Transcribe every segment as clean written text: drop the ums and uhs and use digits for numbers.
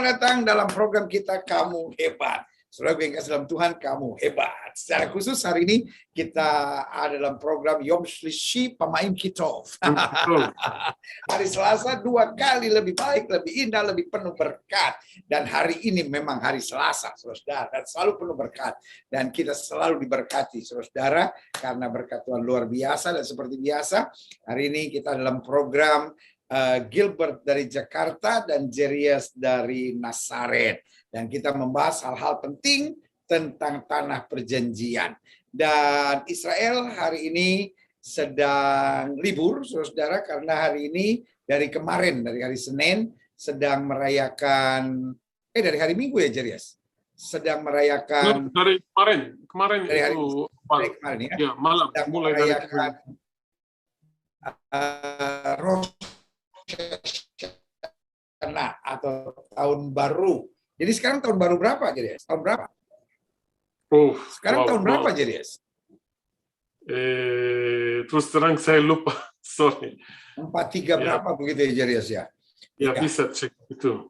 Selamat datang dalam program kita Kamu Hebat. Saudara yang kasih dalam Tuhan, kamu hebat. Secara khusus hari ini kita ada dalam program Yom Shlishi Pemain Kitov. Hari Selasa 2 kali lebih baik, lebih indah, lebih penuh berkat. Dan hari ini memang hari Selasa, saudara, dan selalu penuh berkat. Dan kita selalu diberkati, saudara, karena berkat Tuhan luar biasa. Dan seperti biasa, hari ini kita dalam program Gilbert dari Jakarta dan Jerias dari Nazaret. Dan kita membahas hal-hal penting tentang tanah perjanjian. Dan Israel hari ini sedang libur, saudara, karena hari ini dari kemarin, dari hari Senin, sedang merayakan, dari hari Minggu ya, Jerias? Sedang merayakan... Dari kemarin dari hari, itu kemarin ya? Ya, malam. Sedang Mulai merayakan Rosh Hashanah atau tahun baru. Jadi sekarang tahun baru berapa, Jerias? Tahun berapa? Sekarang tahun berapa, Jerias? Terus terang saya lupa, sorry. 43 berapa begitu ya, Jerias ya? Ya, bisa cek itu.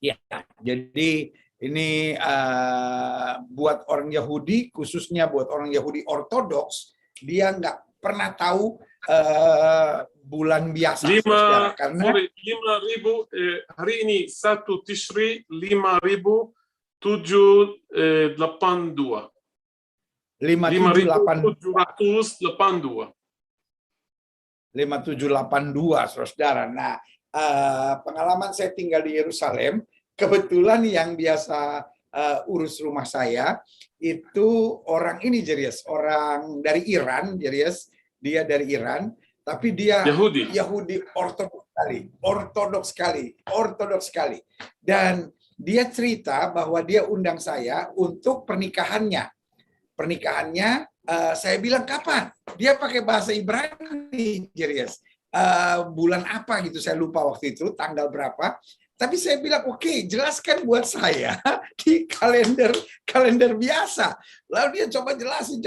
Ya, jadi ini buat orang Yahudi, khususnya buat orang Yahudi Ortodoks, dia nggak pernah tahu bulan biasa, saudara, karena 5.000 hari ini 1 Tishri 5.782. 5.782. 5782, saudara. Nah, pengalaman saya tinggal di Yerusalem, kebetulan yang biasa urus rumah saya itu orang ini, Jerias, orang dari Iran, Jerias. Dia dari Iran, tapi dia Yahudi ortodoks sekali. Dan dia cerita bahwa dia undang saya untuk pernikahannya. Saya bilang kapan? Dia pakai bahasa Ibrani, Jerias. Bulan apa gitu, saya lupa waktu itu, tanggal berapa. Tapi saya bilang, oke, jelaskan buat saya di kalender biasa. Lalu dia coba jelasin,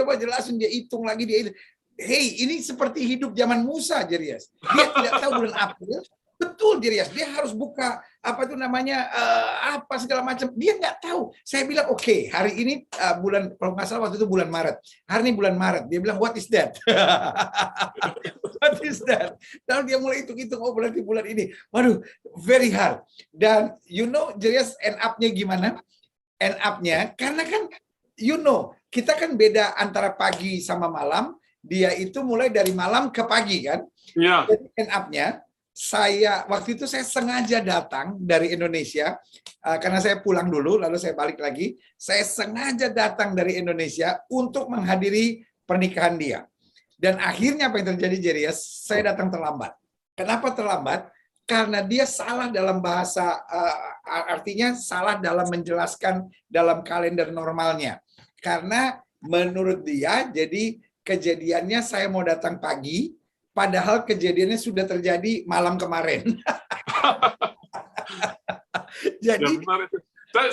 dia hitung lagi, hey, ini seperti hidup zaman Musa, Jerias. Dia tidak tahu bulan April. Betul, Jerias. Dia harus buka apa itu namanya apa segala macam. Dia nggak tahu. Saya bilang oke, hari ini bulan, kalau nggak salah waktu itu bulan Maret. Hari ini bulan Maret. Dia bilang what is that? What is that? Lalu dia mulai hitung-hitung, oh berarti bulan ini. Waduh, very hard. Dan Jerias, end up-nya gimana? End up-nya karena kan kita kan beda antara pagi sama malam. Dia itu mulai dari malam ke pagi kan. Ya. Jadi end up-nya waktu itu saya sengaja datang dari Indonesia karena saya pulang dulu lalu saya balik lagi. Saya sengaja datang dari Indonesia untuk menghadiri pernikahan dia. Dan akhirnya apa yang terjadi, Jerias? Saya datang terlambat. Kenapa terlambat? Karena dia salah dalam bahasa, artinya salah dalam menjelaskan dalam kalender normalnya. Karena menurut dia, jadi kejadiannya saya mau datang pagi, padahal kejadiannya sudah terjadi malam kemarin. Jadi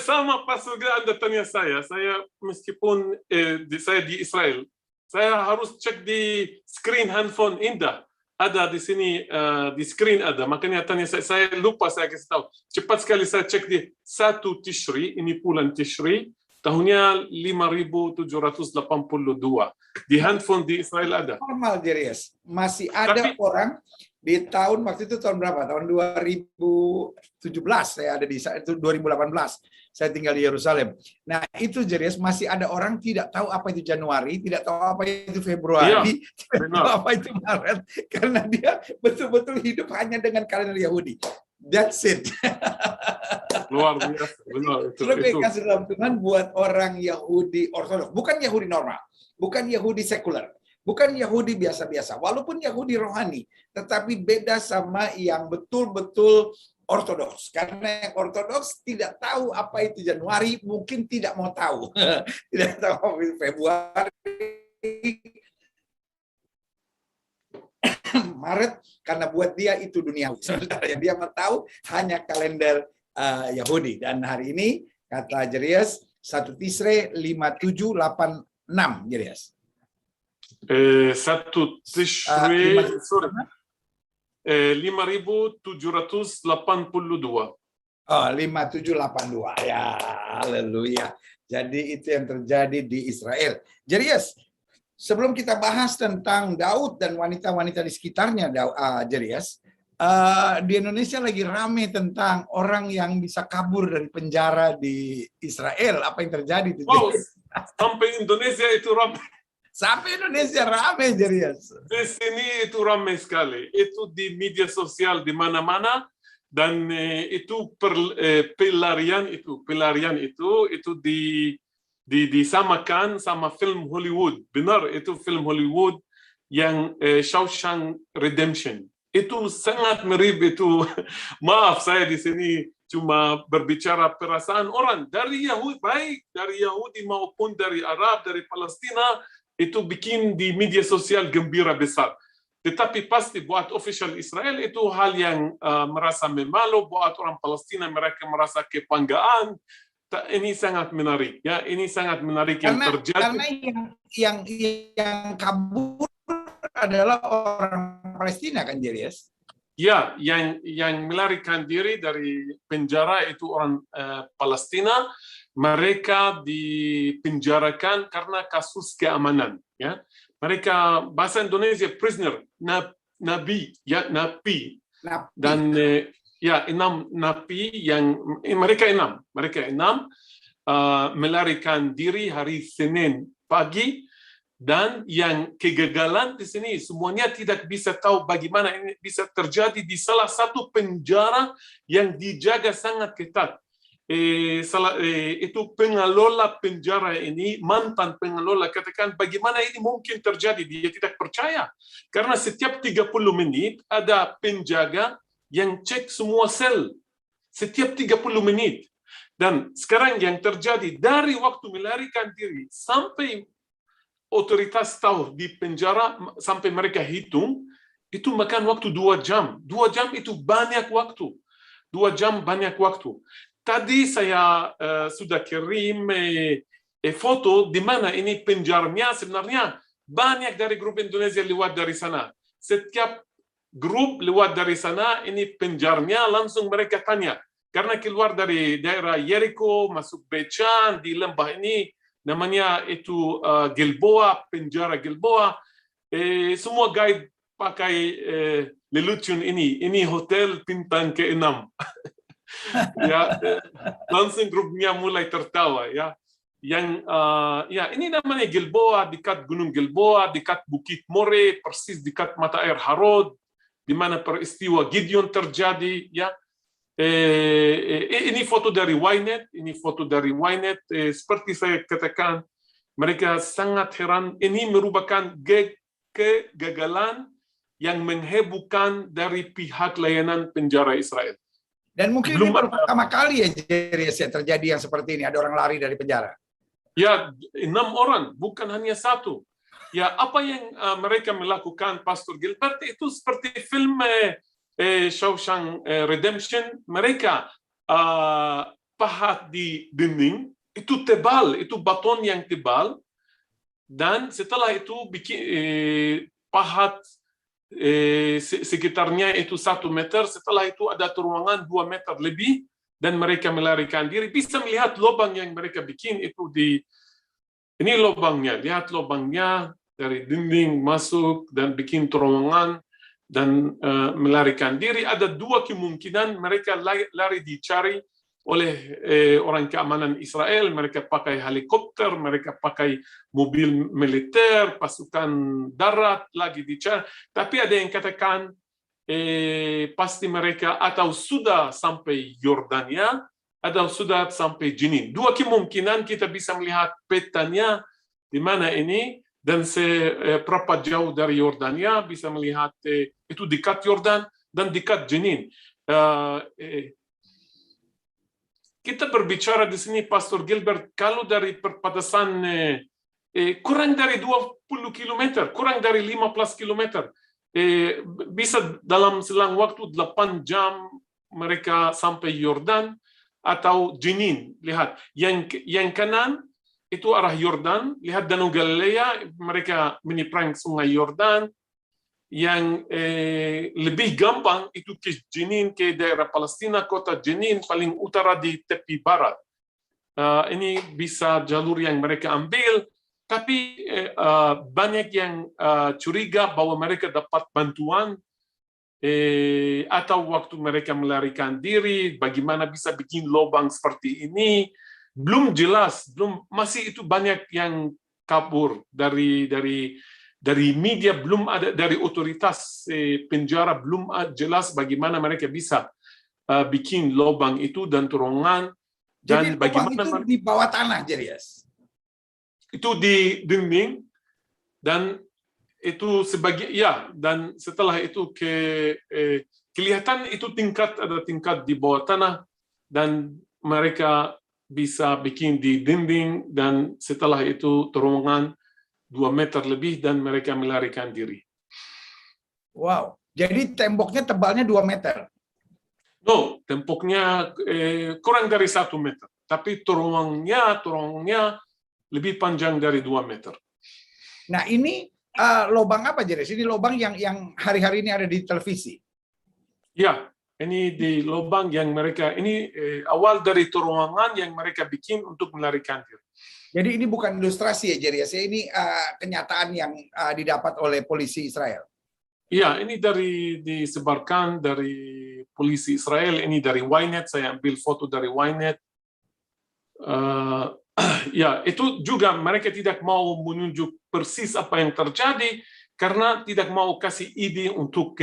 sama pas Anda tanya saya meskipun saya di Israel, saya harus cek di screen handphone Indah. Ada di sini di screen ada, makanya tanya saya lupa, saya kasih tahu. Cepat sekali saya cek di 1 Tishri, ini bulan Tishri. Tahunnya 5.782. Di handphone di Israel ada. Normal, Jerias. Masih ada orang di tahun, waktu itu tahun berapa? Tahun 2017 saya ada di itu 2018. Saya tinggal di Yerusalem. Nah, itu, Jerias, masih ada orang tidak tahu apa itu Januari, tidak tahu apa itu Februari, tidak tahu apa itu Maret, karena dia betul-betul hidup hanya dengan kalender Yahudi. That's it. Luar biasa, benar itu. Kasih dalam Tuhan buat orang Yahudi Ortodoks, bukan Yahudi normal, bukan Yahudi sekuler, bukan Yahudi biasa-biasa, walaupun Yahudi rohani, tetapi beda sama yang betul-betul Ortodoks. Karena yang Ortodoks tidak tahu apa itu Januari, mungkin tidak mau tahu, tidak tahu apa itu Februari, Maret, karena buat dia itu dunia. Yang dia mau tahu hanya kalender Yahudi. Dan hari ini kata Jerias 1 Tisre 5786, Jerias. 1 Tishri 5.782. Oh, 5782. Ya, haleluya. Jadi itu yang terjadi di Israel. Jerius, sebelum kita bahas tentang Daud dan wanita-wanita di sekitarnya, Jerius, di Indonesia lagi rame tentang orang yang bisa kabur dari penjara di Israel. Apa yang terjadi? Wow, sampai Indonesia itu ramai. Sampai Indonesia rame, Jerius. Di sini itu ramai sekali. Itu di media sosial di mana-mana, dan itu pelarian itu disamakan sama film Hollywood. Benar, itu film Hollywood yang Shawshank Redemption. Itu sangat mirip itu. Maaf, saya di sini cuma berbicara perasaan orang dari Yahudi, baik dari Yahudi maupun dari Arab, dari Palestina, itu bikin di media sosial gembira besar. Tetapi pasti buat official Israel itu hal yang merasa memalu, buat orang Palestina mereka merasa kebanggaan. Ini sangat menarik, ya. Ini sangat menarik yang terjadi. Karena yang kabur adalah orang Palestina, kan, Jerius? Ya, yang melarikan diri dari penjara itu orang Palestina. Mereka dipenjarakan karena kasus keamanan. Ya, mereka bahasa Indonesia prisoner, napi, ya napi. Dan ya 6 napi yang mereka enam melarikan diri hari Senin pagi. Dan yang kegagalan di sini semuanya tidak bisa tahu bagaimana ini bisa terjadi di salah satu penjara yang dijaga sangat ketat. Itu pengelola penjara ini, mantan pengelola, katakan bagaimana ini mungkin terjadi. Dia tidak percaya karena setiap 30 menit ada penjaga yang cek semua sel setiap 30 menit. Dan sekarang yang terjadi dari waktu melarikan diri sampai otoritas tahu di penjara, sampai mereka hitung, itu makan waktu 2 jam. 2 jam itu banyak waktu. 2 jam banyak waktu. Tadi saya sudah kirim foto di mana ini penjaranya. Sebenarnya banyak dari grup Indonesia lewat dari sana. Setiap grup lewat dari sana, ini penjaranya langsung mereka tanya. Karena keluar dari daerah Jericho, masuk Bechan, di lembah ini, namanya itu Gilboa, penjara Gilboa. Semua guide pakai lelucon ini. Ini hotel bintang ke-6. Ya, langsung grupnya mulai tertawa, ya. Yang ya ini namanya Gilboa, dekat Gunung Gilboa, dekat Bukit More, persis dekat mata air Harod, di mana peristiwa Gideon terjadi, ya. Ini foto dari Ynet, seperti saya katakan, mereka sangat heran. Ini merupakan kegagalan yang menghebohkan dari pihak layanan penjara Israel. Dan mungkin ini baru pertama kali ya, Jerius, terjadi yang seperti ini. Ada orang lari dari penjara. Ya, 6 orang, bukan hanya 1. Ya, apa yang mereka melakukan, Pastor Gilbert, itu seperti film Shawshank Redemption. Mereka pahat di dinding, itu tebal, itu baton yang tebal. Dan setelah itu bikin pahat sekitarnya itu 1 meter, setelah itu ada ruangan 2 meter lebih, dan mereka melarikan diri. Bisa melihat lubang yang mereka bikin itu ini lubangnya, lihat lubangnya dari dinding masuk dan bikin terowongan dan melarikan diri. Ada 2 kemungkinan, mereka lari dicari oleh orang keamanan Israel. Mereka pakai helikopter, mereka pakai mobil militer, pasukan darat lagi dicari. Tapi ada yang katakan pasti mereka atau sudah sampai Yordania atau sudah sampai Jenin. 2 kemungkinan kita bisa melihat petanya di mana ini, dan seberapa jauh dari Yordania bisa melihat itu dekat Yordan dan dekat Jenin. Kita berbicara di sini, Pastor Gilbert, kalau dari perbatasan kurang dari 20 km, kurang dari 15 km, bisa dalam selang waktu 8 jam mereka sampai Yordan atau Jenin. Lihat, yang kanan itu arah Yordan, lihat Danau Galilea, mereka menyeberang sungai Yordan. yang lebih gampang itu ke Jenin, ke daerah Palestina, kota Jenin paling utara di tepi barat. Ini bisa jalur yang mereka ambil, tapi banyak yang curiga bahwa mereka dapat bantuan atau waktu mereka melarikan diri, bagaimana bisa bikin lubang seperti ini, belum jelas, masih itu banyak yang kabur dari media, belum ada dari otoritas penjara, belum jelas bagaimana mereka bisa bikin lubang itu dan terowongan. Jadi Dan lubang bagaimana itu di bawah tanah, Jerias? itu di dinding, dan itu sebagai dan setelah itu kelihatan itu ada tingkat di bawah tanah, dan mereka bisa bikin di dinding, dan setelah itu terowongan 2 meter lebih dan mereka melarikan diri. Wow, jadi temboknya tebalnya 2 meter. No, temboknya kurang dari 1 meter, tapi terowongannya lebih panjang dari 2 meter. Nah, ini lubang apa, Jerias? Ini lubang yang hari-hari ini ada di televisi. Ya, ini di lubang yang mereka ini awal dari terowongan yang mereka bikin untuk melarikan diri. Jadi ini bukan ilustrasi ya, Jerias. Ini kenyataan yang didapat oleh polisi Israel. Iya, ini disebarkan dari polisi Israel, ini dari Ynet, saya ambil foto dari Ynet. Ya, itu juga mereka tidak mau menunjuk persis apa yang terjadi, karena tidak mau kasih ide untuk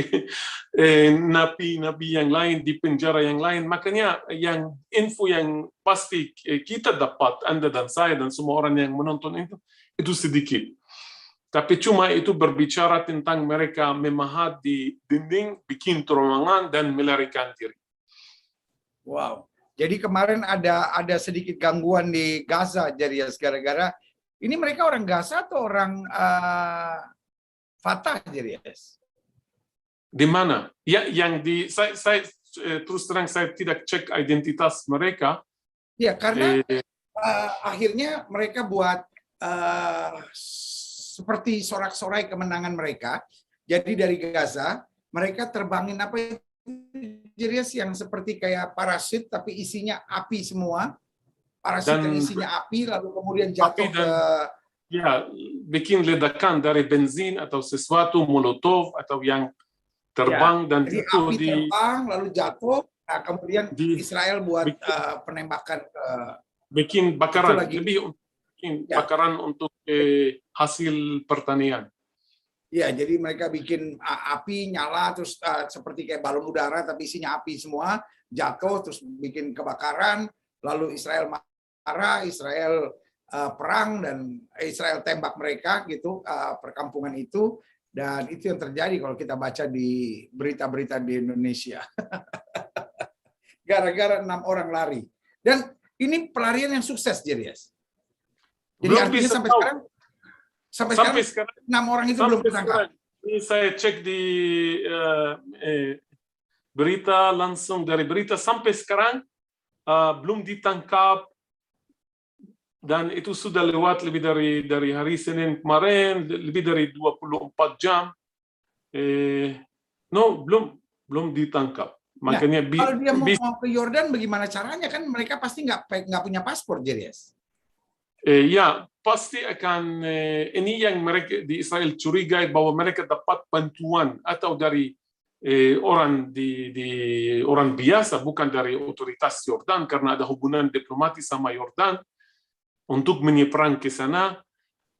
napi-napi yang lain di penjara yang lain. Makanya yang info yang pasti kita dapat, Anda dan saya dan semua orang yang menonton itu sedikit. Tapi cuma itu berbicara tentang mereka memahat di dinding, bikin terowongan, dan melarikan diri. Wow. Jadi kemarin ada sedikit gangguan di Gaza, Jerias, gara-gara ini mereka orang Gaza atau orang Fatah, Jerias? Di mana? Ya, yang saya terus terang saya tidak cek identitas mereka. Ya, karena akhirnya mereka buat seperti sorak-sorai kemenangan mereka. Jadi dari Gaza, mereka terbangin apa itu, Jerias, yang seperti kayak parasit, tapi isinya api semua. Parasit yang isinya api, lalu kemudian jatuh ke... Ya, bikin ledakan dari benzin atau sesuatu, molotov, atau yang terbang, dan jadi itu api terbang, lalu jatuh, nah kemudian Israel buat penembakan ke... Bikin bakaran, bakaran untuk hasil pertanian. Ya, jadi mereka bikin api nyala, terus seperti kayak balon udara, tapi isinya api semua, jatuh, terus bikin kebakaran, lalu Israel marah, Israel perang, dan Israel tembak mereka, gitu, perkampungan itu, dan itu yang terjadi kalau kita baca di berita-berita di Indonesia. Gara-gara 6 orang lari. Dan ini pelarian yang sukses, Jerias. Jadi artinya sampai sekarang 6 orang itu belum tertangkap. Ini saya cek di berita, langsung dari berita, sampai sekarang belum ditangkap, dan itu sudah lewat lebih dari hari Senin kemarin, lebih dari 24 jam. Belum ditangkap. Makanya kalau dia mau ke Yordan, bagaimana caranya? Kan mereka pasti nggak punya paspor, Jerias. Ya, pasti akan ini yang mereka di Israel curigai, bahwa mereka dapat bantuan atau dari orang orang biasa, bukan dari otoritas Yordan, karena ada hubungan diplomatis sama Yordan untuk menyeberang ke sana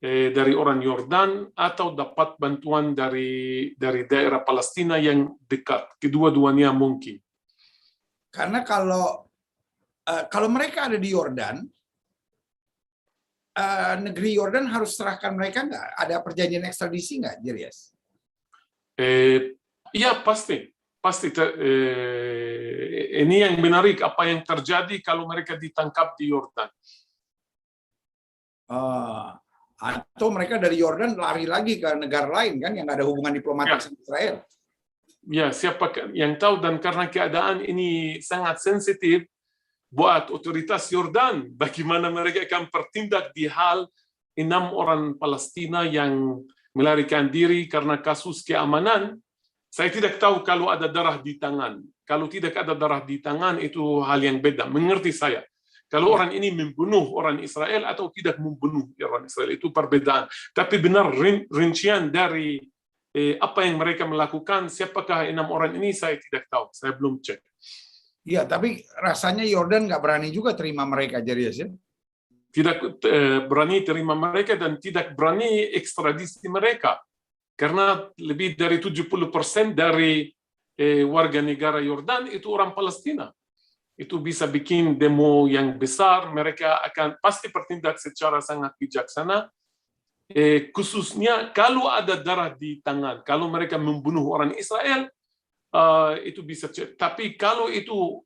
dari orang Yordan, atau dapat bantuan dari daerah Palestina yang dekat. Kedua-duanya mungkin. Karena kalau mereka ada di Yordan, negeri Yordan harus serahkan mereka nggak? Ada perjanjian ekstradisi nggak, Jerias? Iya, pasti. Ini yang menarik, apa yang terjadi kalau mereka ditangkap di Yordan. Atau mereka dari Yordan lari lagi ke negara lain, kan, yang nggak ada hubungan diplomatik sama Israel. Ya, siapa yang tahu, dan karena keadaan ini sangat sensitif buat otoritas Yordan, bagaimana mereka akan bertindak di hal 6 orang Palestina yang melarikan diri karena kasus keamanan. Saya tidak tahu kalau ada darah di tangan. Kalau tidak ada darah di tangan itu hal yang beda. Mengerti saya. Kalau orang ini membunuh orang Israel atau tidak membunuh orang Israel itu perbedaan. Tapi benar rincian dari apa yang mereka melakukan, siapakah 6 orang ini saya tidak tahu. Saya belum cek. Iya, tapi rasanya Yordan nggak berani juga terima mereka, Jarius ya. Tidak berani terima mereka dan tidak berani ekstradisi mereka. Karena lebih dari 70% dari warga negara Yordan itu orang Palestina. Itu bisa bikin demo yang besar, mereka akan pasti bertindak secara sangat bijaksana. Khususnya kalau ada darah di tangan, kalau mereka membunuh orang Israel, itu bisa. Tapi kalau itu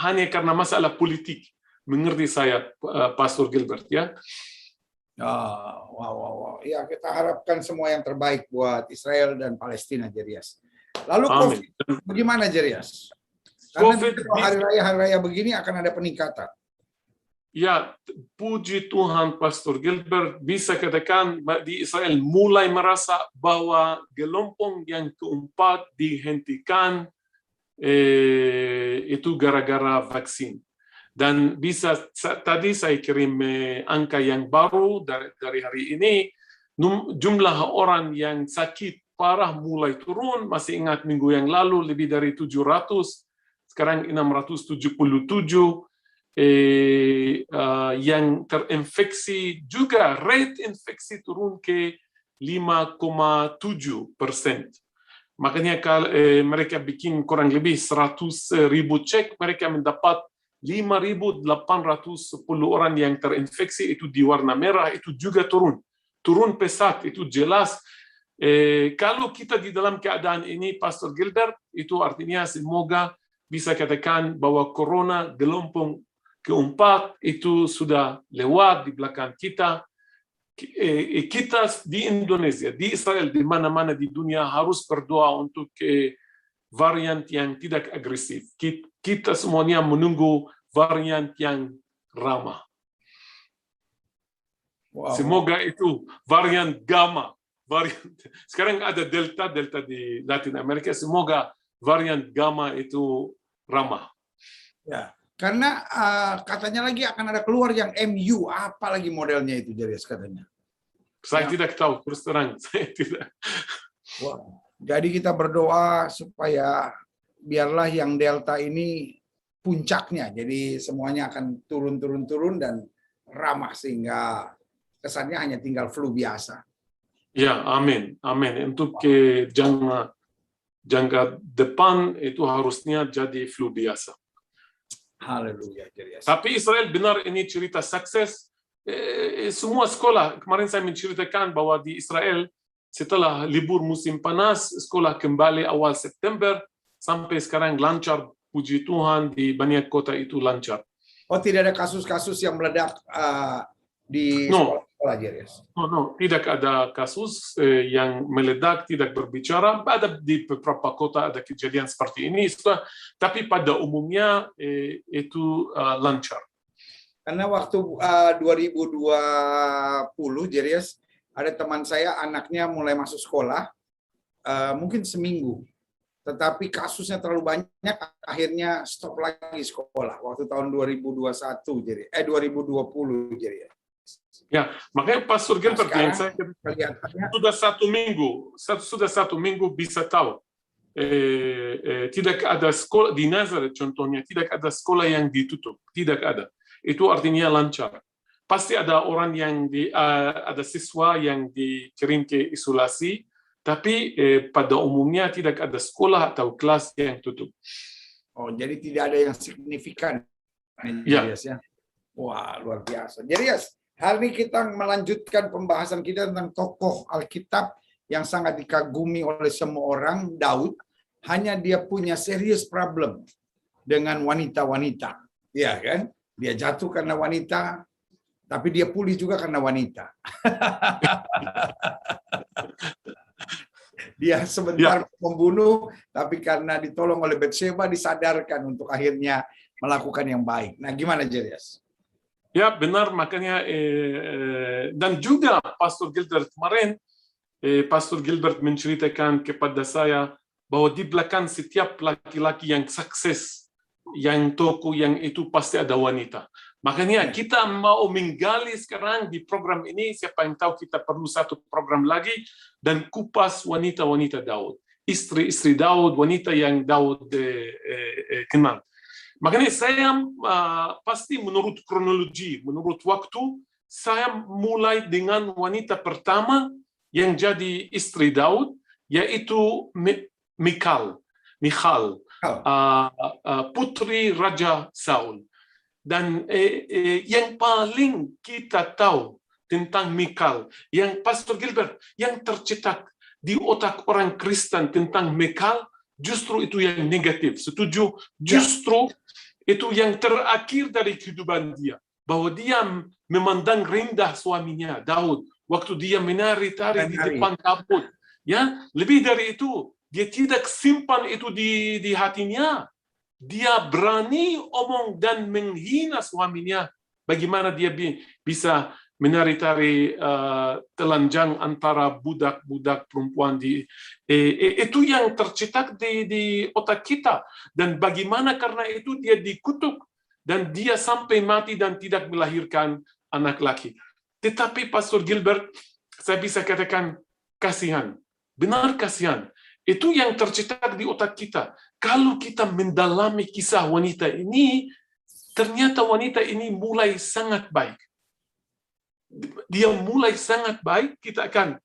hanya karena masalah politik, mengerti saya, Pastor Gilbert ya. Wow. Ya, kita harapkan semua yang terbaik buat Israel dan Palestina, Jarius. Lalu Amin. COVID, bagaimana, Jarius? Karena COVID, hari raya begini akan ada peningkatan. Ya, puji Tuhan, Pastor Gilbert, bisa katakan di Israel mulai merasa bahwa gelombang yang keempat dihentikan itu gara-gara vaksin. Dan bisa tadi saya kirim angka yang baru dari hari ini, jumlah orang yang sakit parah mulai turun. Masih ingat minggu yang lalu lebih dari 700, sekarang 677. Yang terinfeksi juga rate infeksi turun ke 5,7%. Makanya kalau mereka bikin kurang lebih 100.000 cek, mereka mendapat 5.810 orang yang terinfeksi itu di warna merah, itu juga turun pesat, itu jelas. Kalau kita di dalam keadaan ini, Pastor Gilbert, itu artinya semoga bisa katakan bahwa corona gelombang keempat itu sudah lewat di belakang kita. Kita di Indonesia, di Israel, di mana-mana di dunia harus berdoa untuk varian yang tidak agresif. Kita semuanya menunggu varian yang ramah. Wow. Semoga itu varian gamma. Sekarang ada delta di Latin Amerika. Semoga varian gamma itu ramah. Ya, karena katanya lagi akan ada keluar yang MU. Apa lagi modelnya itu, Jarius katanya? Saya tidak tahu, terus terang. Saya tidak. Wow. Jadi kita berdoa supaya biarlah yang delta ini puncaknya. Jadi semuanya akan turun dan ramah sehingga kesannya hanya tinggal flu biasa. Ya, amin. Untuk jangka depan itu harusnya jadi flu biasa. Haleluya. Tapi Israel benar ini cerita sukses. Semua sekolah, kemarin saya menceritakan bahwa di Israel setelah libur musim panas, sekolah kembali awal September, sampai sekarang lancar, puji Tuhan, di banyak kota itu lancar. Oh, tidak ada kasus-kasus yang meledak di sekolah-sekolah, Jarius? No, tidak ada kasus yang meledak, tidak berbicara. Ada di beberapa kota ada kejadian seperti ini, tapi pada umumnya itu lancar. Karena waktu 2020, Jarius, ada teman saya, anaknya mulai masuk sekolah, mungkin seminggu. Tetapi kasusnya terlalu banyak, akhirnya stop lagi sekolah. Waktu tahun 2021, jadi 2020, jadi. Ya, makanya Pastor Gilbert yang saya sudah satu minggu bisa tahu. Tidak ada sekolah di Nazareth contohnya, tidak ada sekolah yang ditutup, tidak ada. Itu artinya lancar. Pasti ada orang yang ada siswa yang dikirim ke isolasi, tapi pada umumnya tidak ada sekolah atau kelas yang tutup. Oh, jadi tidak ada yang signifikan. Ya. Wah, luar biasa. Jadi hari ini kita melanjutkan pembahasan kita tentang tokoh Alkitab yang sangat dikagumi oleh semua orang, Daud. Hanya dia punya serious problem dengan wanita-wanita. Ya kan? Dia jatuh karena wanita, tapi dia pulih juga karena wanita. Dia sebentar membunuh, tapi karena ditolong oleh Batsheba disadarkan untuk akhirnya melakukan yang baik. Nah, gimana, Jarius? Ya, benar. Makanya dan juga Pastor Gilbert kemarin Pastor Gilbert menceritakan kepada saya bahwa di belakang setiap laki-laki yang sukses, yang toko yang itu pasti ada wanita. Makanya kita mau menggali sekarang di program ini, siapa yang tahu kita perlu satu program lagi, dan kupas wanita-wanita Daud. Istri-istri Daud, wanita yang Daud kenal. Makanya saya pasti menurut kronologi, menurut waktu, saya mulai dengan wanita pertama yang jadi istri Daud, yaitu Michal, putri Raja Saul. Dan yang paling kita tahu tentang Michal, yang Pastor Gilbert, yang tercetak di otak orang Kristen tentang Michal, justru itu yang negatif. Setuju? Justru itu yang terakhir dari kehidupan dia. Bahwa dia memandang rendah suaminya, Daud, waktu dia menari-tari di depan kabut. Ya, lebih dari itu, dia tidak simpan itu di hatinya. Dia berani omong dan menghina suaminya. Bagaimana dia bisa menari-tari telanjang antara budak-budak perempuan itu yang tercetak di otak kita. Dan bagaimana karena itu dia dikutuk dan dia sampai mati dan tidak melahirkan anak laki. Tetapi Pastor Gilbert, saya bisa katakan kasihan, benar kasihan. Itu yang tercetak di otak kita. Kalau kita mendalami kisah wanita ini, ternyata wanita ini mulai sangat baik. Dia mulai sangat baik, kita akan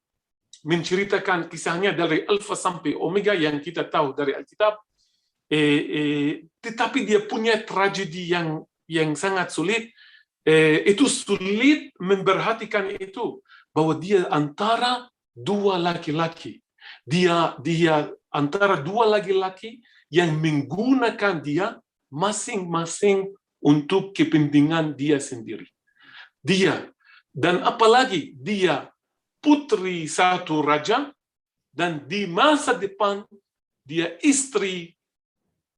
menceritakan kisahnya dari Alfa sampai Omega yang kita tahu dari Alkitab. Tetapi dia punya tragedi yang sangat sulit. Itu sulit memperhatikan itu, bahwa dia antara dua laki-laki. Dia antara dua laki-laki yang menggunakan dia masing-masing untuk kepentingan dia sendiri. Dan apalagi dia putri satu raja, dan di masa depan dia istri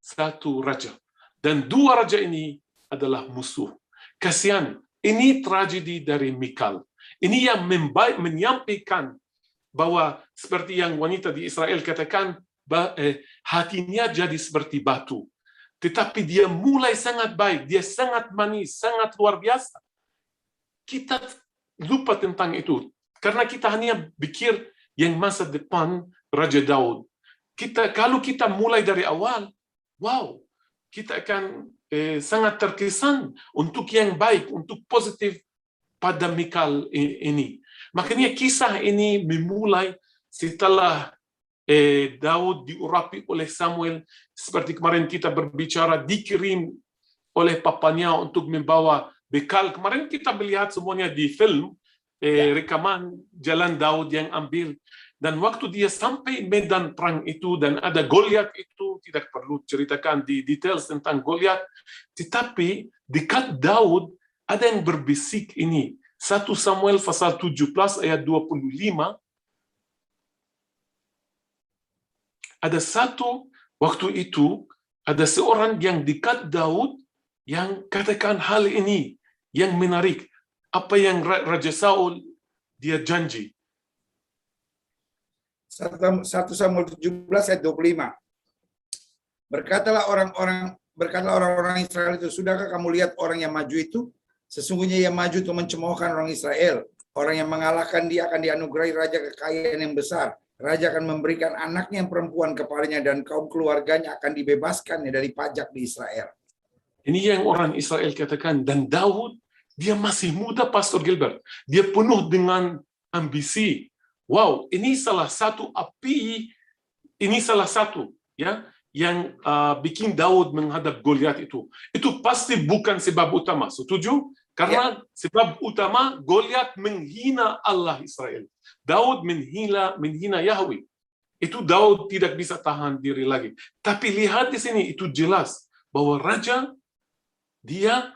satu raja. Dan dua raja ini adalah musuh. Kasihan, ini tragedi dari Michal. Ini yang menyampaikan bahwa seperti yang wanita di Israel katakan, hatinya jadi seperti batu. Tetapi dia mulai sangat baik, dia sangat manis, sangat luar biasa. Kita lupa tentang itu, karena kita hanya pikir yang masa depan Raja Daud. Kalau kita mulai dari awal, wow, kita akan sangat terkesan untuk yang baik, untuk positif pada Michal ini. Makanya kisah ini memulai setelah Daud diurapi oleh Samuel, seperti kemarin kita berbicara, dikirim oleh papanya untuk membawa bekal. Kemarin kita melihat semuanya di film, rekaman jalan Daud yang ambil. Dan waktu dia sampai medan perang itu dan ada Goliat itu, tidak perlu ceritakan di details tentang Goliat, tetapi dekat Daud ada yang berbisik ini. 1 Samuel pasal 17 ayat 25, ada satu waktu itu, ada seorang yang dekat Daud yang katakan hal ini yang menarik. Apa yang Raja Saul dia janji. 1 Samuel 17 ayat 25. Berkatalah orang-orang Israel itu, sudahkah kamu lihat orang yang maju itu? Sesungguhnya ia maju untuk mencemoohkan orang Israel. Orang yang mengalahkan dia akan dianugerahi raja kekayaan yang besar. Raja akan memberikan anaknya yang perempuan kepadanya dan kaum keluarganya akan dibebaskannya dari pajak di Israel. Ini yang orang Israel katakan. Dan Daud, dia masih muda, Pastor Gilbert. Dia penuh dengan ambisi. Wow, ini salah satu ya yang bikin Daud menghadap Goliat itu. Itu pasti bukan sebab utama. Setuju? Karena sebab utama Goliat menghina Allah Israel. Daud menghina Yahweh. Itu Daud tidak bisa tahan diri lagi. Tapi lihat di sini, itu jelas bahwa raja dia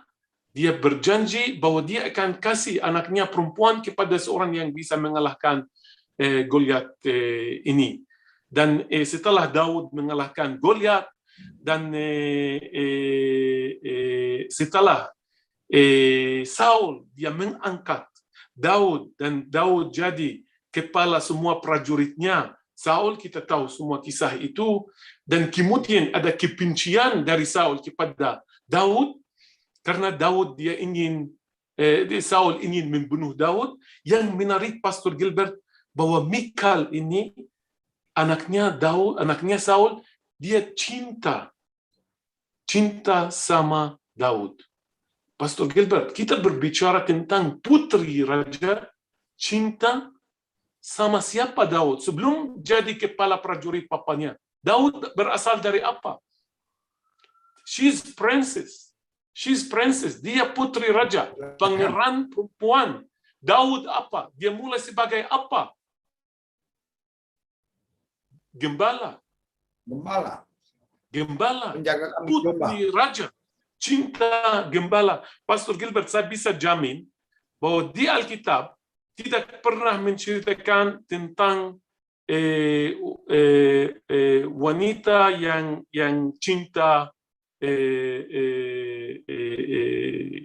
berjanji bahwa dia akan kasih anaknya perempuan kepada seorang yang bisa mengalahkan Goliat ini. Dan setelah Daud mengalahkan Goliat, dan setelah Saul dia mengangkat Daud, dan Daud jadi kepala semua prajuritnya. Saul kita tahu semua kisah itu, dan kemudian ada kebencian dari Saul kepada Daud karena Saul ingin membunuh Daud. Yang menarik Pastor Gilbert bahwa Mikal ini anaknya Saul, dia cinta sama Daud. Pastor Gilbert, kita berbicara tentang putri raja cinta sama siapa Daud sebelum jadi kepala prajurit papanya. Daud berasal dari apa? She's princess. Dia putri raja, pangeran perempuan. Daud apa? Dia mulai sebagai apa? Gembala. Penjaga kambing domba. Putri raja, cinta gembala. Pastor Gilbert, saya bisa jamin bahwa di Alkitab tidak pernah menceritakan tentang wanita yang cinta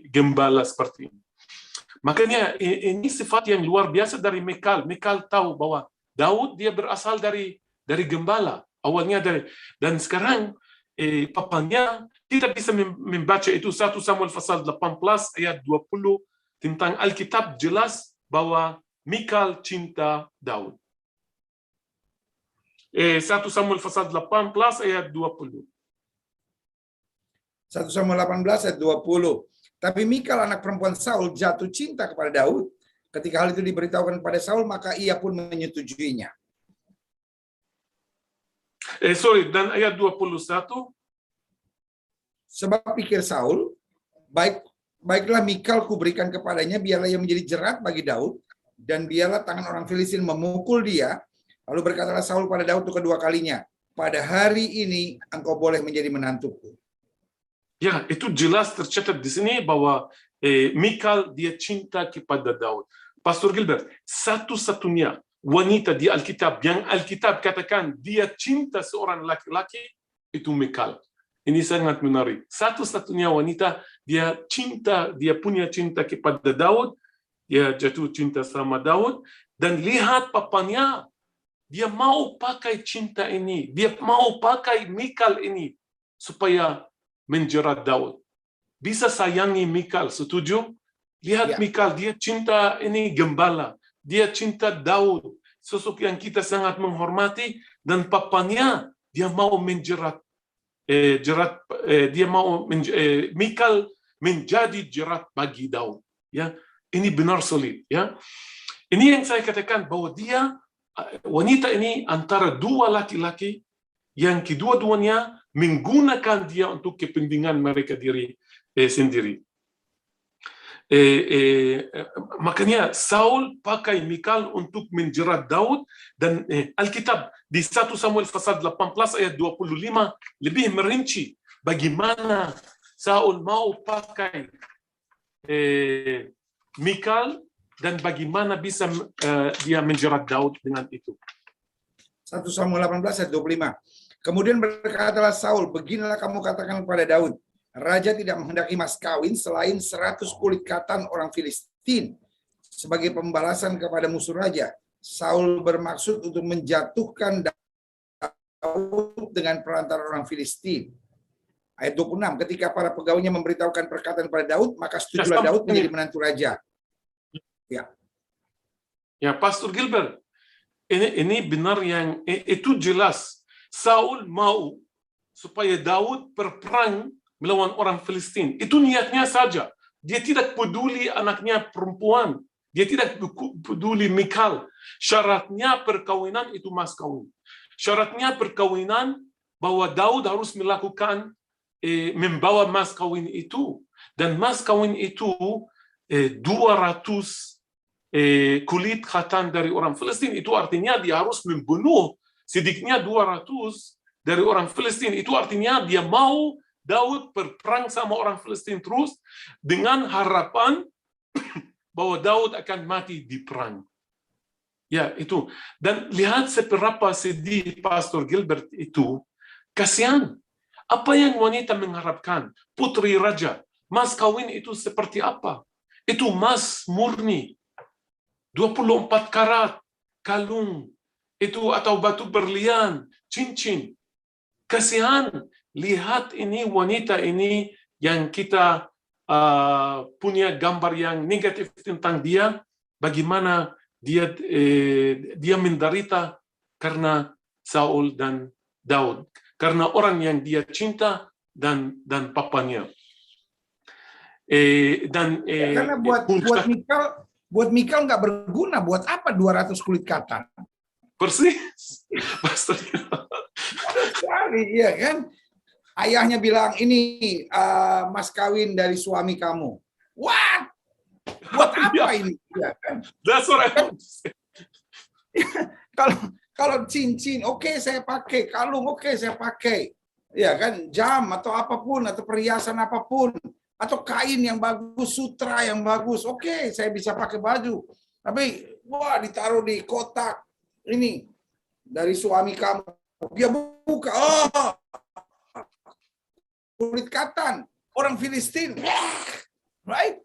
gembala seperti ini. Makanya ini sifat yang luar biasa dari Mikal. Mikal tahu bahwa Daud dia berasal dari gembala. Awalnya dan sekarang papanya tidak bisa membaca itu. 1 Samuel pasal 18 ayat 20 tentang Alkitab jelas bahwa Mikal cinta Daud. 1 Samuel pasal 18 ayat 20. 1 Samuel 18 ayat 20. Tapi Mikal anak perempuan Saul jatuh cinta kepada Daud. Ketika hal itu diberitahukan kepada Saul, maka ia pun menyetujuinya. Dan ayat 21. Sebab pikir Saul, baiklah Mikal kuberikan kepadanya, biarlah ia menjadi jerat bagi Daud, dan biarlah tangan orang Filistin memukul dia. Lalu berkatalah Saul pada Daud untuk kedua kalinya, pada hari ini engkau boleh menjadi menantuku. Ya, itu jelas tercatat di sini bahwa Mikal dia cinta kepada Daud. Pastor Gilbert, satu-satunya wanita di Alkitab yang Alkitab katakan dia cinta seorang laki-laki itu Mikal. Ini sangat menarik. Satu-satunya wanita dia punya cinta kepada Daud, dia jatuh cinta sama Daud, dan lihat papanya, dia mau pakai cinta ini, dia mau pakai Mikal ini supaya menjerat Daud. Bisa sayangi Mikal, setuju? Lihat Mikal, dia cinta ini gembala, dia cinta Daud, sosok yang kita sangat menghormati, dan papanya dia mau menjerat Mikal menjadi jerat bagi Daud. Ya, ini benar solid. Ya, ini yang saya katakan bahwa wanita ini antara dua laki-laki yang kedua-duanya menggunakan dia untuk kepentingan mereka sendiri. Makanya Saul pakai Mikal untuk menjerat Daud, dan Alkitab di 1 Samuel pasal 18 ayat 25 lebih merinci bagaimana Saul mau pakai Mikal dan bagaimana bisa dia menjerat Daud dengan itu. 1 Samuel 18 ayat 25. Kemudian berkatalah Saul, beginilah kamu katakan kepada Daud, raja tidak menghendaki mas kawin selain 100 kulit katan orang Filistin sebagai pembalasan kepada musuh raja. Saul bermaksud untuk menjatuhkan Daud dengan perantara orang Filistin. Ayat 26, ketika para pegawainya memberitahukan perkataan kepada Daud, maka setujulah Daud menjadi menantu raja. Ya, Pastor Gilbert, ini benar yang itu jelas. Saul mau supaya Daud berperang melawan orang Filistin. Itu niatnya saja. Dia tidak peduli anaknya perempuan. Dia tidak peduli Mikal. Syaratnya perkawinan itu mas kawin. Syaratnya perkawinan bahwa Daud harus melakukan membawa mas kawin itu. Dan mas kawin itu 200 kulit khatan dari orang Filistin. Itu artinya dia harus membunuh sedikitnya 200 dari orang Filistin. Itu artinya dia mau Daud berperang sama orang Filistin terus dengan harapan bahwa Daud akan mati di perang. Ya, itu. Dan lihat seberapa sedih Pastor Gilbert itu. Kasihan. Apa yang wanita mengharapkan? Putri raja. Mas kawin itu seperti apa? Itu mas murni. 24 karat. kalung itu atau batu berlian, cincin. Kasihan, lihat ini wanita ini yang kita punya gambar yang negatif tentang dia, bagaimana dia menderita karena Saul dan Daud, karena orang yang dia cinta dan papanya. Karena buat Mikal nggak berguna. Buat apa 200 kulit kata? Persis, Pastor. Sekali, iya kan? Ayahnya bilang, ini mas kawin dari suami kamu. What? Buat apa ini? Ya, kan? That's what I want to say. Kalau cincin, oke, saya pakai. Kalung, oke, saya pakai. Ya kan, jam atau apapun, atau perhiasan apapun, atau kain yang bagus, sutra yang bagus, oke, saya bisa pakai baju. Tapi, wah, ditaruh di kotak ini dari suami kamu. Dia buka, oh, kulit katan, orang Filistin, right?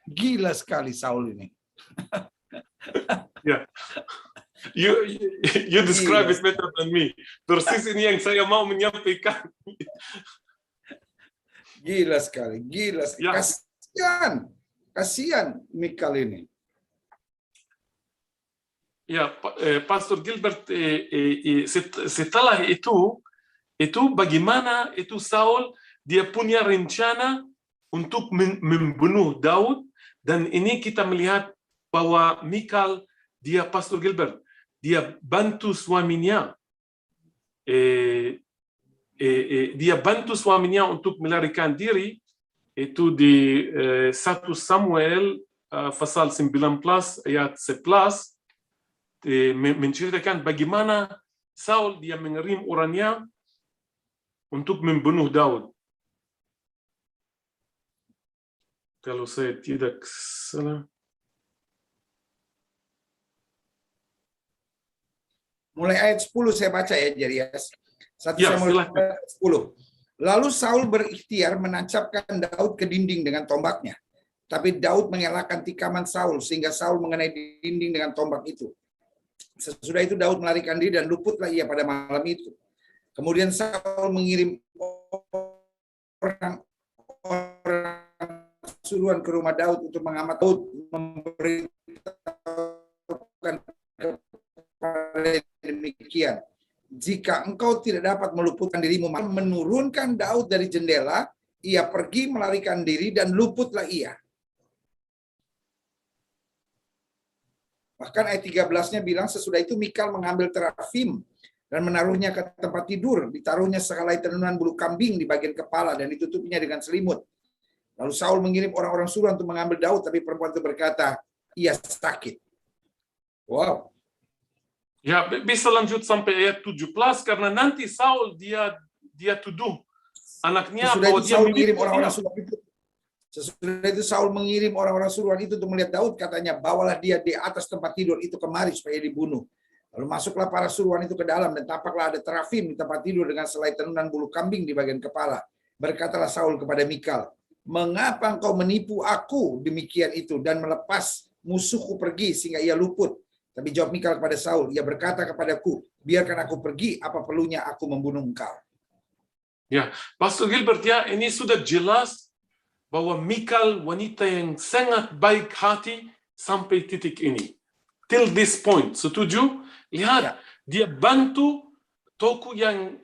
Gila sekali Saul ini. Yeah. You describe it better than me. Persis ini yang saya mau menyampaikan. Gila sekali, gila sekali. Ya. Kasihan Mikal ini. Ya, Pastor Gilbert, setelah itu bagaimana itu Saul dia punya rencana untuk membunuh Daud, dan ini kita melihat bahwa Mikal dia, Pastor Gilbert, dia bantu suaminya, dia bantu suaminya untuk melarikan diri. Itu di 1 Samuel pasal 19 ayat 11 menceritakan bagaimana Saul dia mengirim orangnya untuk membunuh Daud. Kalau saya tidak salah. Mulai ayat 10 saya baca ya, Jarias. 1 Ya, Samuel silakan. 10. Lalu Saul berikhtiar menancapkan Daud ke dinding dengan tombaknya. Tapi Daud mengelakkan tikaman Saul sehingga Saul mengenai dinding dengan tombak itu. Sesudah itu Daud melarikan diri dan luputlah ia pada malam itu. Kemudian Saul mengirim orang suruhan ke rumah Daud untuk mengamati Daud, memberitahukan kepada demikian. Jika engkau tidak dapat meluputkan dirimu, menurunkan Daud dari jendela, ia pergi melarikan diri dan luputlah ia. Bahkan ayat 13-nya bilang, sesudah itu Mikal mengambil terafim dan menaruhnya ke tempat tidur. Ditaruhnya sehelai tenunan bulu kambing di bagian kepala dan ditutupinya dengan selimut. Lalu Saul mengirim orang-orang suruhan untuk mengambil Daud, tapi perempuan itu berkata, ia sakit. Wow. Ya, bisa lanjut sampai ayat 17 karena nanti Saul dia tuduh anaknya bahwa dia mengirim orang-orang suruhan itu. Sesudah itu Saul mengirim orang-orang suruhan itu untuk melihat Daud, katanya, bawalah dia di atas tempat tidur itu kemari supaya dibunuh. Lalu masuklah para suruhan itu ke dalam dan tampaklah ada terafim di tempat tidur dengan selai tenunan bulu kambing di bagian kepala. Berkatalah Saul kepada Mikal, mengapa engkau menipu aku demikian itu dan melepas musuhku pergi sehingga ia luput? Tapi jawab Mikal kepada Saul, ia berkata kepadaku, biarkan aku pergi, apa perlunya aku membunuh engkau? Ya, Pastor Gilbert, ya, ini sudah jelas bahwa Mikal wanita yang sangat baik hati sampai titik ini. Till this point, setuju? Lihat, ya. Dia bantu toko yang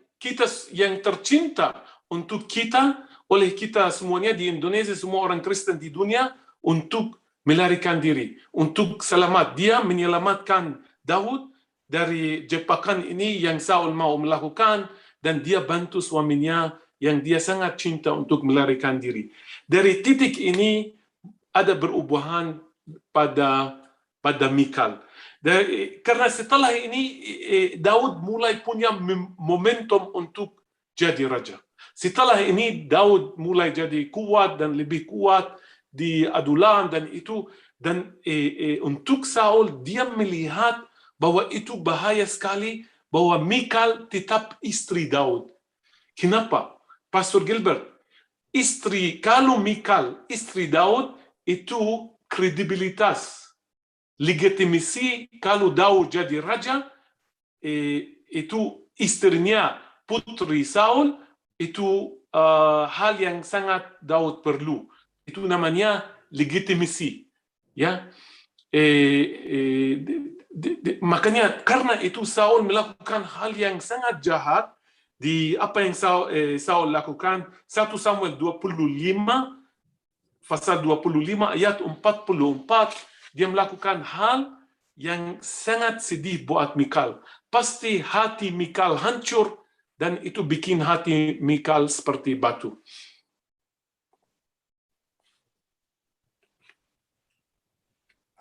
tercinta untuk kita, oleh kita semuanya di Indonesia, semua orang Kristen di dunia, untuk melarikan diri, untuk selamat. Dia menyelamatkan Daud dari jebakan ini yang Saul mau melakukan, dan dia bantu suaminya yang dia sangat cinta untuk melarikan diri. Dari titik ini ada perubahan pada Mikal. Karena setelah ini Daud mulai punya momentum untuk jadi raja. Setelah ini Daud mulai jadi kuat dan lebih kuat di Adulam dan itu, dan untuk Saul dia melihat bahwa itu bahaya sekali bahwa Mikal tetap istri Daud. Kenapa? Pastor Gilbert, kalau Mikal istri Daud itu kredibilitas legitimasi kalau Daud jadi raja, itu istrinya putri Saul, itu hal yang sangat Daud perlu. Itu namanya legitimasi, ya. Makanya karena itu Saul melakukan hal yang sangat jahat di apa yang Saul lakukan. 1 Samuel 25 pasal 25 ayat 44, dia melakukan hal yang sangat sedih buat Mikal. Pasti hati Mikal hancur, dan itu bikin hati Mikal seperti batu.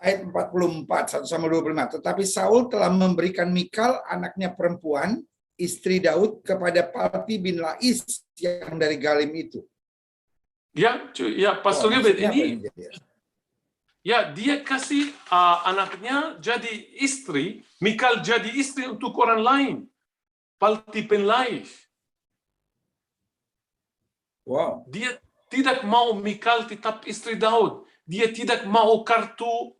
Ayat 44, 1 Samuel 25. Tetapi Saul telah memberikan Mikal, anaknya perempuan, istri Daud, kepada Palti bin Lais yang dari Galim itu. Ya, Pastor Gilbert, ini ini ya, dia kasih anaknya jadi istri, Mikal jadi istri untuk orang lain. Palti bin Lais. Wow. Dia tidak mau Mikal tetap istri Daud. Dia tidak mau kartu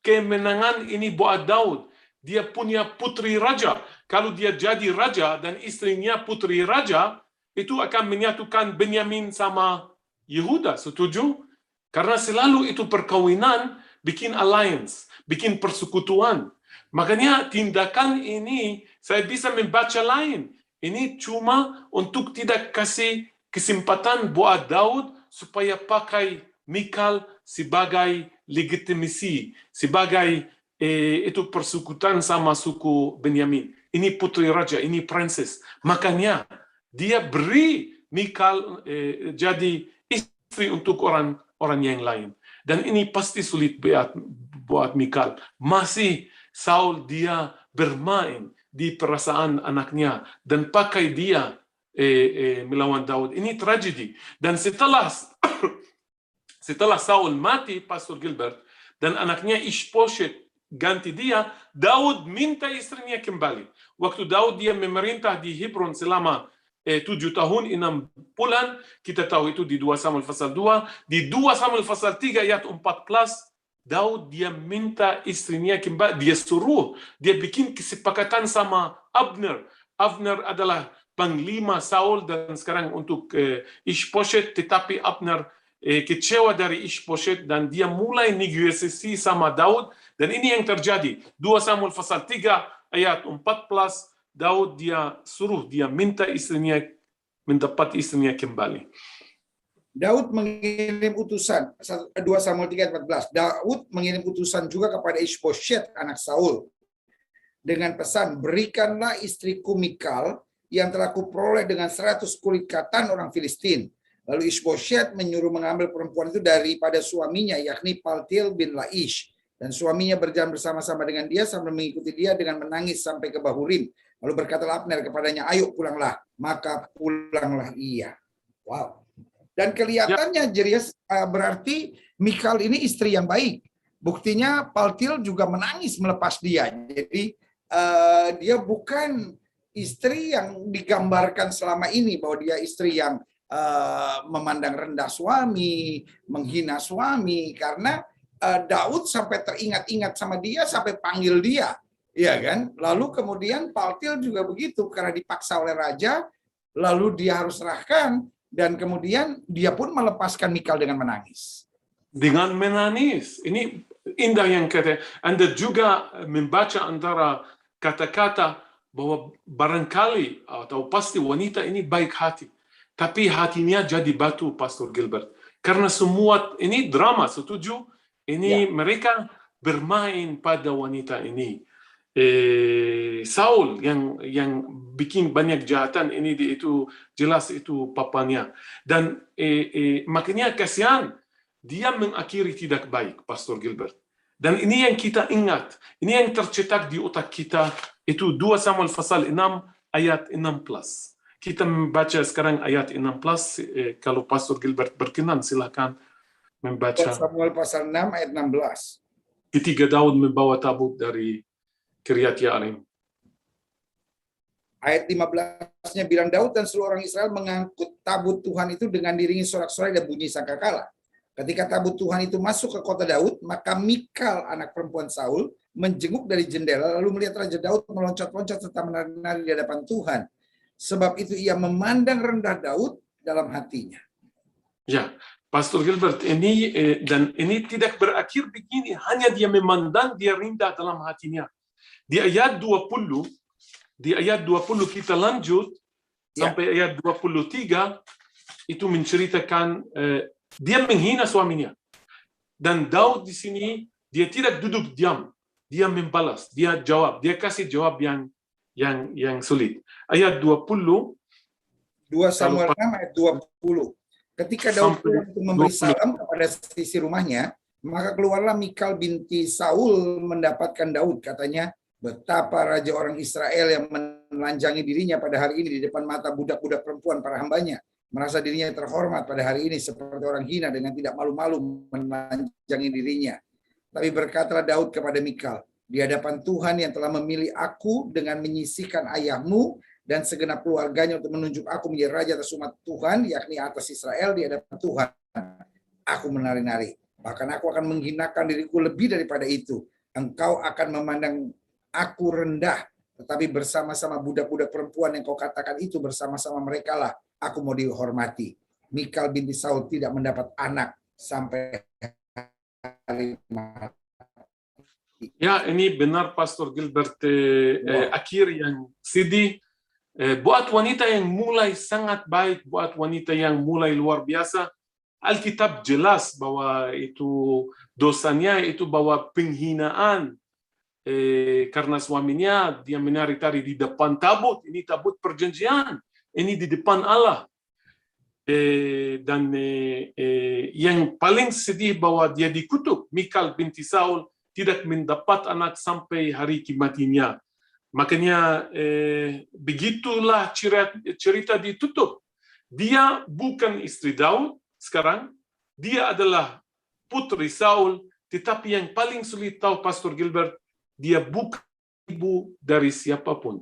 kemenangan ini buat Daud. Dia punya putri raja. Kalau dia jadi raja dan istrinya putri raja, itu akan menyatukan Benyamin sama Yehuda, setuju? Karena selalu itu perkawinan bikin alliance, bikin persekutuan. Makanya tindakan ini saya bisa membaca lain. Ini cuma untuk tidak kasih kesempatan buat Daud supaya pakai Mikal sebagai legitimasi, sebagai itu persekutuan sama suku Benyamin. Ini putri raja, ini princess. Makanya dia beri Mikal jadi istri untuk orang yang lain. Dan ini pasti sulit buat Mikal. Masih Saul dia bermain di perasaan anaknya dan pakai dia melawan Daud. Ini tragedi. Dan setelah Saul mati, Pastor Gilbert, dan anaknya Ishbosheth ganti dia, Daud minta istrinya kembali. Waktu Daud dia memerintah di Hebron selama 7 tahun 6 bulan, kita tahu itu di 2 Samuel pasal 2, di 2 Samuel pasal 3 ayat 14, Daud dia minta istrinya kembali, dia suruh, dia bikin kesepakatan sama Abner. Abner adalah panglima Saul dan sekarang untuk Ishbosheth, tetapi Abner kecewa dari Ishbosheth dan dia mulai negosiasi sama Daud, dan ini yang terjadi. 2 Samuel pasal 3 ayat 14, Daud dia suruh, dia minta istrinya, mendapat istrinya kembali. Daud mengirim utusan, 2 Samuel 3:14. Daud mengirim utusan juga kepada Ishbosheth anak Saul dengan pesan, berikanlah istriku Mikal yang telah kuperoleh dengan 100 kulit katan orang Filistin. Lalu Ishbosheth menyuruh mengambil perempuan itu daripada suaminya, yakni Paltiel bin Laish. Dan suaminya berjalan bersama-sama dengan dia sambil mengikuti dia dengan menangis sampai ke Bahurim. Lalu berkatalah Abner kepadanya, ayo pulanglah. Maka pulanglah ia. Wow. Dan kelihatannya jelas berarti Mikal ini istri yang baik. Buktinya Paltiel juga menangis melepas dia. Jadi dia bukan istri yang digambarkan selama ini bahwa dia istri yang memandang rendah suami, menghina suami, karena Daud sampai teringat-ingat sama dia, sampai panggil dia, ya kan? Lalu kemudian Paltiel juga begitu, karena dipaksa oleh raja, lalu dia harus serahkan, dan kemudian dia pun melepaskan Mikal dengan menangis. Dengan menangis, ini indah yang kata. Anda juga membaca antara kata-kata bahwa barangkali atau pasti wanita ini baik hati, tapi hatinya jadi batu, Pastor Gilbert. Karena semua ini drama, setuju? Ini mereka bermain pada wanita ini. Saul yang bikin banyak jahatan ini, itu jelas itu papanya. Dan makanya kasihan dia mengakhiri tidak baik, Pastor Gilbert. Dan ini yang kita ingat, ini yang tercetak di otak kita, itu 2 Samuel pasal 6 ayat 16. Kita membaca sekarang ayat 16, kalau Pastor Gilbert berkenan silakan membaca. 2 Samuel pasal 6 ayat 16. Ketika Daud membawa tabut dari Kiryat Yearim. Ayat 15-nya bilang, Daud dan seluruh orang Israel mengangkut tabut Tuhan itu dengan diringi sorak-sorai dan bunyi sangkakala. Ketika tabut Tuhan itu masuk ke kota Daud, maka Mikal, anak perempuan Saul, menjenguk dari jendela, lalu melihat Raja Daud meloncat-loncat serta menari-nari di hadapan Tuhan. Sebab itu ia memandang rendah Daud dalam hatinya. Ya, Pastor Gilbert, ini dan ini tidak berakhir begini, hanya dia memandang, dia rendah dalam hatinya. Di ayat 20 kita lanjut sampai ayat 23 itu menceritakan dia menghina suaminya. Dan Daud di sini dia tidak duduk diam, dia membalas, dia jawab, dia kasih jawab yang sulit. Ayat 20 2 Samuel 6 ayat 20. Ketika Daud pulang untuk memberi salam kepada sisi rumahnya, maka keluarlah Mikal binti Saul mendapatkan Daud. Katanya, betapa raja orang Israel yang menelanjangi dirinya pada hari ini di depan mata budak-budak perempuan para hambanya, merasa dirinya terhormat pada hari ini seperti orang hina dengan tidak malu-malu menelanjangi dirinya. Tapi berkatalah Daud kepada Mikal, di hadapan Tuhan yang telah memilih aku dengan menyisihkan ayahmu dan segenap keluarganya untuk menunjuk aku menjadi raja atas umat Tuhan, yakni atas Israel di hadapan Tuhan. Aku menari-nari. Bahkan aku akan menghinakan diriku lebih daripada itu. Engkau akan memandang aku rendah, tetapi bersama-sama budak-budak perempuan yang kau katakan itu, bersama-sama mereka lah aku mau dihormati. Mikal binti Saul tidak mendapat anak sampai hari mati. Ya, ini benar Pastor Gilbert, akhir yang sedih. Buat wanita yang mulai sangat baik, buat wanita yang mulai luar biasa, Alkitab jelas bahwa itu dosanya itu bahwa penghinaan karena suaminya dia menari-tari di depan tabut, ini tabut perjanjian, ini di depan Allah. Dan yang paling sedih bahwa dia dikutuk, Mikal binti Saul tidak mendapat anak sampai hari kematiannya. Makanya begitulah cerita ditutup. Dia bukan istri Daud sekarang, dia adalah putri Saul, tetapi yang paling sulit tahu Pastor Gilbert, dia bukan ibu dari siapapun.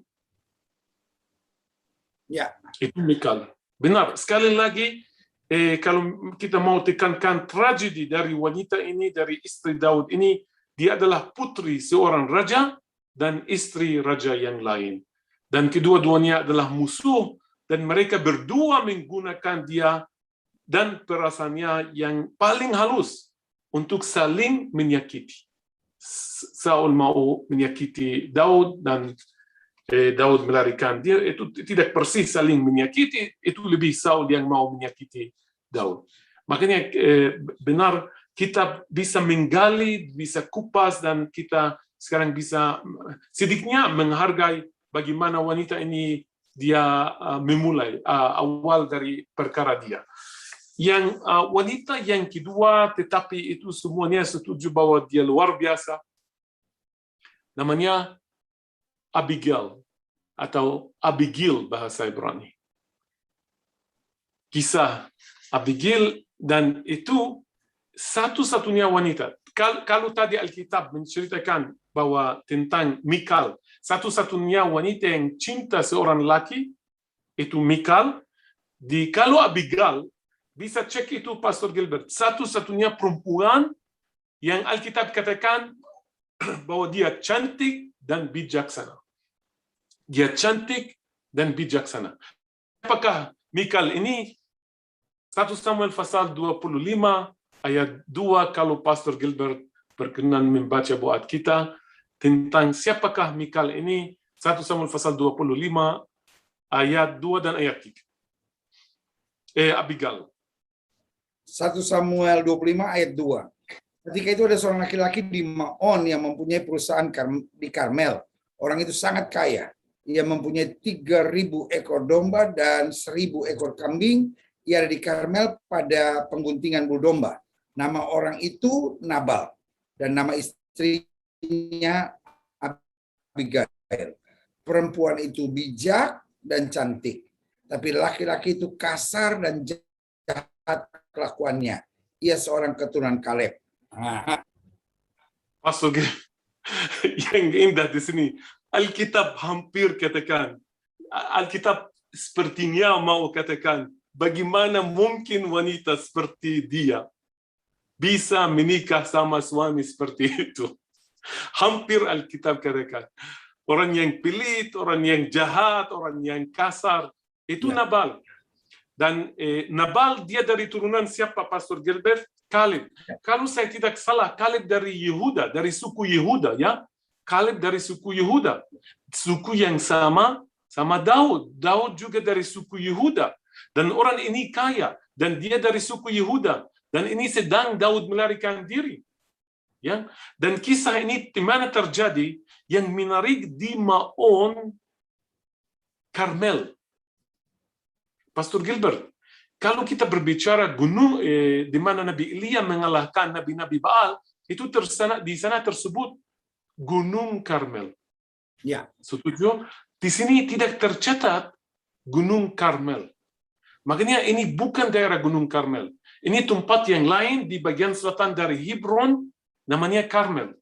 Ya. Itu Mikal. Benar, sekali lagi kalau kita mau tekankan tragedi dari wanita ini, dari istri Daud ini, dia adalah putri seorang raja dan istri raja yang lain. Dan kedua-duanya adalah musuh, dan mereka berdua menggunakan dia dan perasaannya yang paling halus untuk saling menyakiti. Saul mau menyakiti Daud dan Daud melarikan dia. Itu tidak persis saling menyakiti, itu lebih Saul yang mau menyakiti Daud. Makanya benar kita bisa menggali, bisa kupas, dan kita sekarang bisa sedikitnya menghargai bagaimana wanita ini dia memulai awal dari perkara dia. Yang wanita yang kedua, tetapi itu semuanya setuju bahwa dia luar biasa, namanya Abigail atau Abigail bahasa Ibrani. Kisah Abigail, dan itu satu-satunya wanita. Kalau tadi Alkitab menceritakan bahwa tentang Mikal, satu-satunya wanita yang cinta seorang laki itu Mikal. Kalau Abigail, bisa cek itu Pastor Gilbert, satu-satunya perempuan yang Alkitab katakan bahwa dia cantik dan bijaksana. Dia cantik dan bijaksana. Apakah Mikal ini? 1 Samuel pasal 25 ayat 2, kalau Pastor Gilbert berkenan membaca buat kita tentang siapakah Mikal ini, 1 Samuel pasal 25 ayat 2 dan ayat 3. Abigail. 1 Samuel 25 ayat 2. Ketika itu ada seorang laki-laki di Maon yang mempunyai perusahaan di Karmel. Orang itu sangat kaya. Ia mempunyai 3.000 ekor domba dan 1.000 ekor kambing. Ia ada di Karmel pada pengguntingan bulu domba. Nama orang itu Nabal. Dan nama istrinya Abigail. Perempuan itu bijak dan cantik. Tapi laki-laki itu kasar dan jahat kelakuannya. Ia seorang keturunan Kaleb. Masuk yang indah di sini. Alkitab hampir katakan. Alkitab sepertinya mau katakan, bagaimana mungkin wanita seperti dia bisa menikah sama suami seperti itu. Hampir Alkitab katakan. Orang yang pelit, orang yang jahat, orang yang kasar, itu Nabal. Dan Nabal dia dari turunan siapa, Pastor Gilbert? Kaleb. Kalau saya tidak salah, Kaleb dari Yehuda, dari suku Yehuda, ya. Kaleb dari suku Yehuda. Suku yang sama Daud. Daud juga dari suku Yehuda. Dan orang ini kaya. Dan dia dari suku Yehuda. Dan ini sedang Daud melarikan diri. Ya, dan kisah ini di mana terjadi? Yang menarik di Maon Karmel. Pastor Gilbert, kalau kita berbicara gunung di mana Nabi Elia mengalahkan nabi-nabi Baal, itu di sana tersebut Gunung Karmel. Ya, setuju? Di sini tidak tercatat Gunung Karmel. Makanya ini bukan daerah Gunung Karmel. Ini tempat yang lain di bagian selatan dari Hebron, namanya Karmel.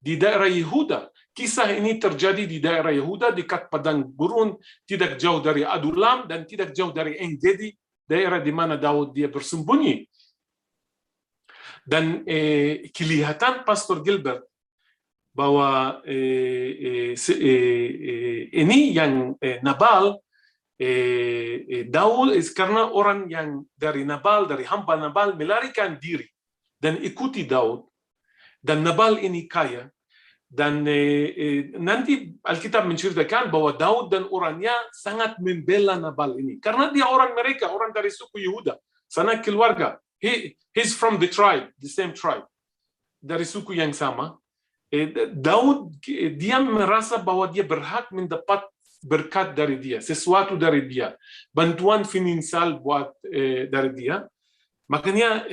Di daerah Yehuda. Kisah ini terjadi di daerah Yehuda, dekat padang gurun, tidak jauh dari Adulam, dan tidak jauh dari En-Gedi, daerah di mana Daud dia bersembunyi. Dan kelihatan Pastor Gilbert bahwa ini yang Nabal, Daud karena orang yang dari Nabal, dari hamba Nabal melarikan diri dan ikuti Daud, dan Nabal ini kaya, dan nanti Alkitab menceritakan bahwa Daud dan orangnya sangat membela Nabal ini karena dia orang dari suku Yehuda, sana keluarga, he's from the tribe, the same tribe, dari suku yang sama. Daud dia merasa bahwa dia berhak mendapat berkat dari dia, sesuatu dari dia, bantuan finansial buat dari dia. Makanya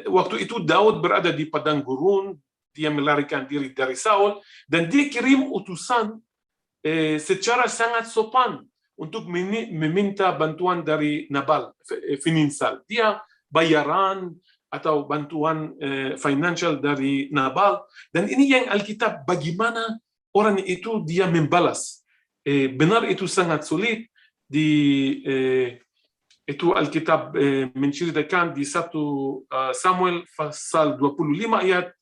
waktu itu Daud berada di padang gurun, dia melarikan diri dari Saul, dan dia kirim utusan secara sangat sopan untuk meminta bantuan dari Nabal finansial. Dia bayaran atau bantuan financial dari Nabal, dan ini yang Alkitab bagaimana orang itu dia membalas. Benar itu sangat sulit. Itu Alkitab menceritakan di 1 Samuel pasal 25 ayat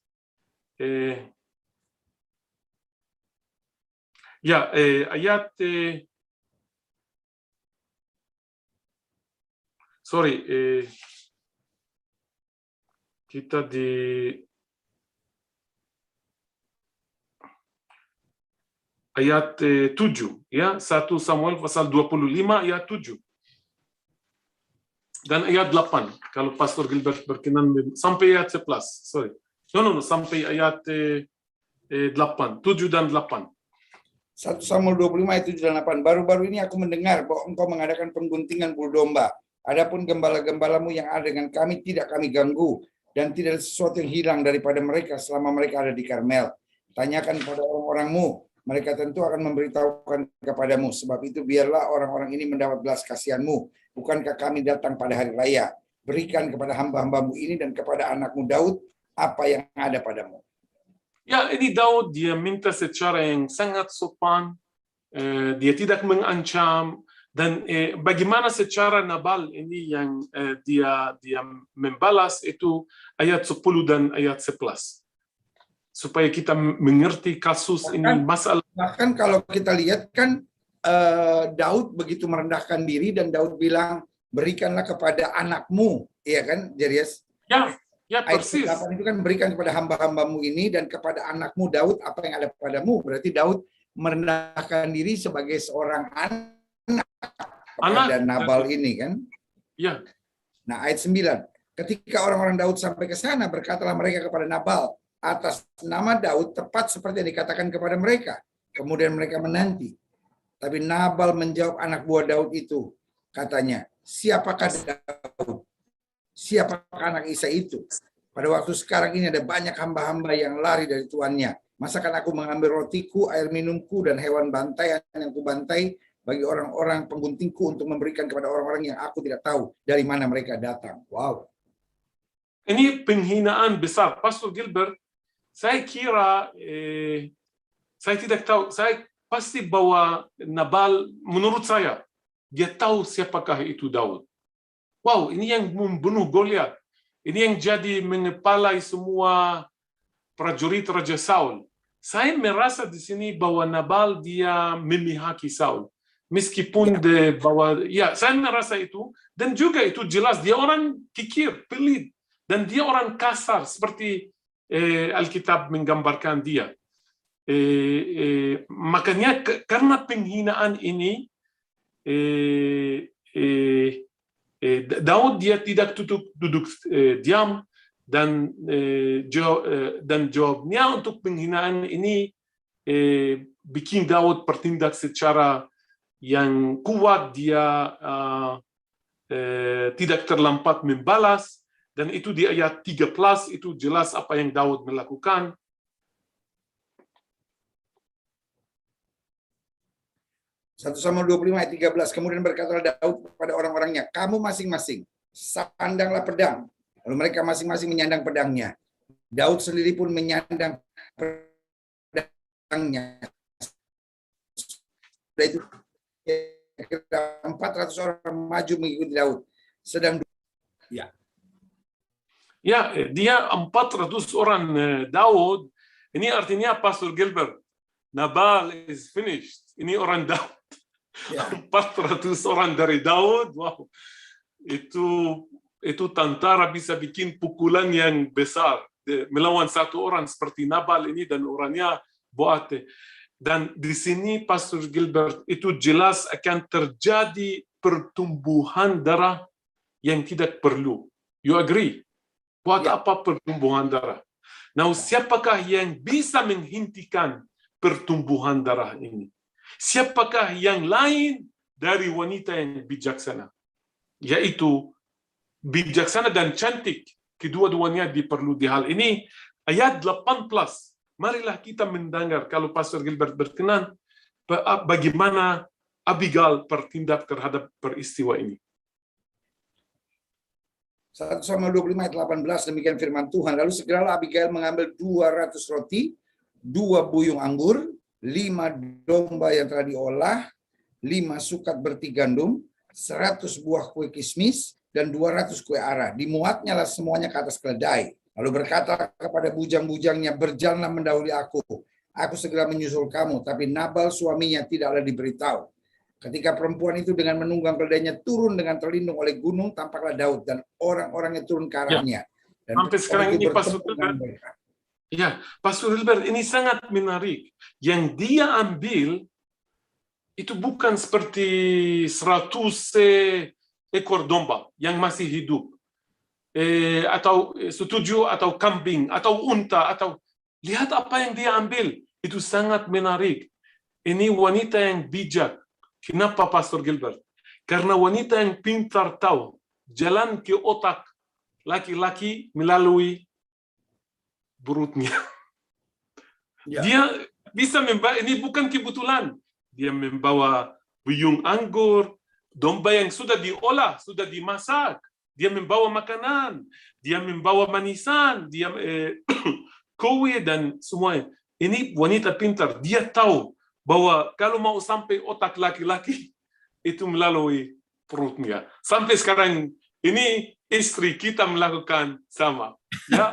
kita di ayat 7, ya, 1 Samuel pasal 25 ayat 7 dan ayat 8 kalau Pastor Gilbert berkenan, sampai ayat 11, sampai ayat 8, 7 dan 8. 1 Samuel 25 ayat 7 dan 8. Baru-baru ini aku mendengar bahwa engkau mengadakan pengguntingan bulu domba. Adapun gembala-gembalamu yang ada dengan kami tidak kami ganggu, dan tidak ada sesuatu yang hilang daripada mereka selama mereka ada di Karmel. Tanyakan pada orang-orangmu, mereka tentu akan memberitahukan kepadamu. Sebab itu biarlah orang-orang ini mendapat belas kasihanmu. Bukankah kami datang pada hari raya? Berikan kepada hamba-hambamu ini dan kepada anakmu Daud apa yang ada padamu. Ya, ini Daud dia minta secara yang sangat sopan, dia tidak mengancam, dan bagaimana secara Nabal ini yang dia membalas itu ayat 10 dan ayat 11. Supaya kita mengerti kasus ini, masalah. Bahkan kalau kita lihat kan Daud begitu merendahkan diri, dan Daud bilang berikanlah kepada anakmu, iya kan, Jarius? Ya, persis. Ayat 8 itu kan berikan kepada hamba-hambamu ini dan kepada anakmu Daud apa yang ada padamu. Berarti Daud merendahkan diri sebagai seorang anak kepada Nabal ini kan? Ya. Nah, ayat 9. Ketika orang-orang Daud sampai ke sana, berkatalah mereka kepada Nabal atas nama Daud tepat seperti yang dikatakan kepada mereka. Kemudian mereka menanti. Tapi Nabal menjawab anak buah Daud itu, katanya, siapakah Daud? Siapakah anak Isai itu? Pada waktu sekarang ini ada banyak hamba-hamba yang lari dari tuannya. Masakan aku mengambil rotiku, air minumku, dan hewan bantaian yang kubantai bagi orang-orang pengguntingku untuk memberikan kepada orang-orang yang aku tidak tahu dari mana mereka datang. Wow. Ini penghinaan besar. Pastor Gilbert, saya kira, saya tidak tahu, saya pasti bahwa Nabal, menurut saya, dia tahu siapakah itu Daud. Wow, ini yang membunuh Goliat. ini yang jadi mengepalai semua prajurit Raja Saul. Saya merasa di sini bahwa Nabal dia memihaki Saul. Meskipun bahwa ya saya merasa itu, dan juga itu jelas dia orang kikir, pelit, dan dia orang kasar seperti Alkitab menggambarkan dia. Makanya karena penghinaan ini Daud dia tidak duduk diam dan jawabnya untuk penghinaan ini bikin Daud bertindak secara yang kuat. Dia tidak terlambat membalas, dan itu di ayat 13 itu jelas apa yang Daud melakukan. Satu Samuel 25 ayat 13. Kemudian berkatalah Daud kepada orang-orangnya, kamu masing-masing sandanglah pedang. Lalu mereka masing-masing menyandang pedangnya. Daud sendiri pun menyandang pedangnya. Sudah itu 400 orang maju mengikuti Daud. Sedang dia 400 orang Daud. Ini artinya Pastor Gilbert, Nabal is finished. Ini orang Daud. 400 orang dari Daud. Wow. Itu tentara bisa bikin pukulan yang besar melawan satu orang seperti Nabal ini, dan orangnya buat. Dan di sini Pastor Gilbert itu jelas akan terjadi pertumbuhan darah yang tidak perlu. You agree? Buat apa pertumbuhan darah? Nah, siapakah yang bisa menghentikan pertumbuhan darah ini? Siapakah yang lain dari wanita yang bijaksana? Yaitu bijaksana dan cantik. Kedua-duanya diperlu di hal ini. Ayat 18. Marilah kita mendengar, kalau Pastor Gilbert berkenan, bagaimana Abigail bertindak terhadap peristiwa ini. 1 Samuel 25 ayat 18, demikian firman Tuhan. Lalu segeralah Abigail mengambil 200 roti, 2 buyung anggur, 5 domba yang telah diolah, 5 sukat berti gandum, 100 buah kue kismis, dan 200 kue ara. Dimuatnya lah semuanya ke atas keledai. Lalu berkata kepada bujang-bujangnya, berjalanlah mendahului aku. Aku segera menyusul kamu. Tapi Nabal suaminya tidaklah diberitahu. Ketika perempuan itu dengan menunggang keledainya turun dengan terlindung oleh gunung, tampaklah Daud dan orang-orangnya turun ke arahnya. Dan sampai sekarang ini Pastor Gilbert. Ya, Pastor Gilbert, ini sangat menarik. Yang dia ambil itu bukan seperti 100 ekor domba yang masih hidup. Atau setuju, atau kambing, atau unta, atau lihat apa yang dia ambil. Itu sangat menarik. Ini wanita yang bijak. Kenapa Pastor Gilbert? Karena wanita yang pintar tahu jalan ke otak laki-laki melalui perutnya. Dia bisa membawa, ini bukan kebetulan. Dia membawa buyung anggur, domba yang sudah diolah, sudah dimasak. Dia membawa makanan, dia membawa manisan, dia kue dan semuanya. Ini wanita pintar. Dia tahu bahwa kalau mau sampai otak laki-laki itu melalui perutnya. Sampai sekarang ini istri kita melakukan sama. Ya.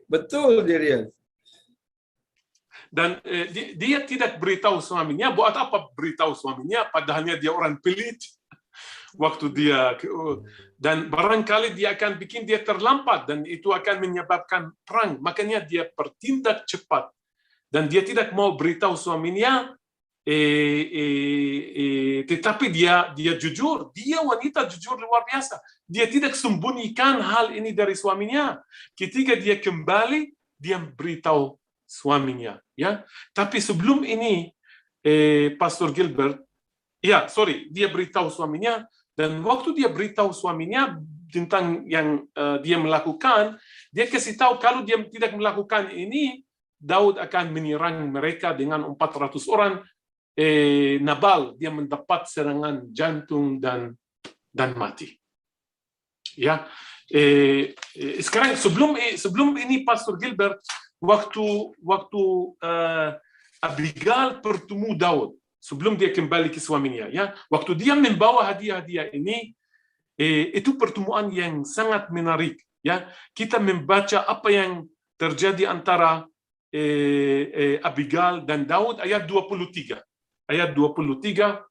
Betul, Dirian. Dan dia tidak beritahu suaminya. Buat apa beritahu suaminya? Padahalnya dia orang pelit. Waktu dia, dan barangkali dia akan bikin dia terlambat, dan itu akan menyebabkan perang. Makanya dia bertindak cepat. Dan dia tidak mau beritahu suaminya, tetapi dia jujur. Dia wanita jujur luar biasa. Dia tidak sembunyikan hal ini dari suaminya. Ketika dia kembali, dia beritahu suaminya. Ya, tapi sebelum ini, Pastor Gilbert, dia beritahu suaminya. Dan waktu dia beritahu suaminya tentang yang dia melakukan, dia kasih tahu kalau dia tidak melakukan ini, Daud akan menyerang mereka dengan 400 orang. Nabal dia mendapat serangan jantung dan mati. Ya, sekarang sebelum ini Pastor Gilbert, waktu Abigail bertemu Daud sebelum dia kembali ke suaminya, ya, waktu dia membawa hadiah-hadiah ini, Itu pertemuan yang sangat menarik. Ya, kita membaca apa yang terjadi antara Abigail dan Daud ayat 23. Ayat 23.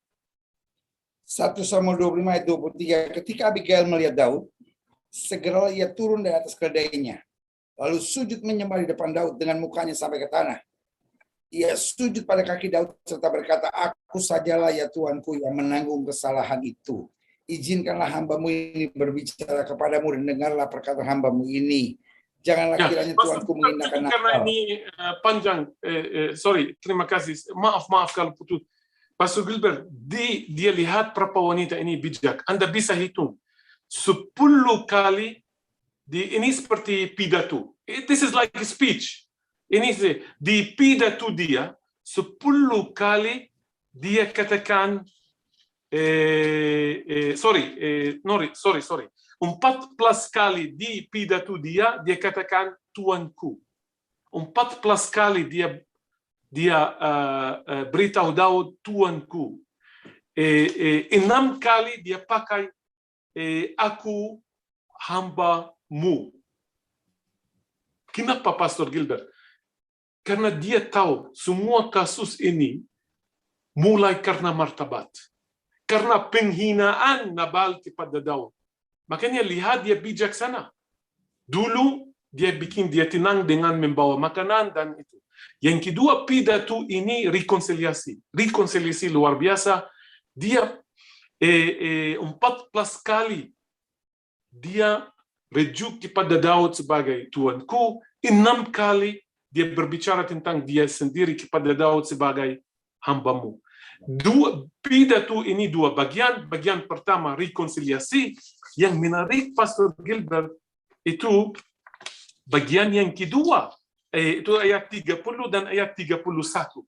1 Samuel 25 ayat 23. Ketika Abigail melihat Daud, segera ia turun dari atas keledainya, lalu sujud menyembah di depan Daud dengan mukanya sampai ke tanah. Ia sujud pada kaki Daud serta berkata, "Aku sajalah ya Tuanku yang menanggung kesalahan itu. Izinkanlah hambamu ini berbicara kepadamu dan dengarlah perkataan hambamu ini. Janganlah kiranya Tuanku mengindahkan nakal." Karena ini panjang, sorry, terima kasih. Maaf kalau putus. Pastor Gilbert, dia lihat berapa wanita ini bijak. Anda bisa hitung 10 kali ini seperti pidato. This is like a speech. Ini di pidato dia 10 kali dia katakan sorry. 14 kali di pidato dia katakan Tuanku. 14 kali dia beritahu Daud Tuanku. 6 kali dia pakai aku hambamu. Kenapa Pastor Gilbert? Karena dia tahu semua kasus ini mulai karena martabat. Karena penghinaan Nabal kepada Daud. Makanya lihat dia bijaksana. Dulu dia bikin dia tenang dengan membawa makanan dan itu. Yang kedua, pidato ini rekonsiliasi. Rekonsiliasi luar biasa. Dia 14 kali dia rujuk kepada Daud sebagai Tuanku. 6 kali dia berbicara tentang dia sendiri kepada Daud sebagai hambamu. Pidato ini 2 bagian. Bagian pertama rekonsiliasi. Yang menarik Pastor Gilbert itu bagian yang kedua. Itu ayat 30 dan ayat 31.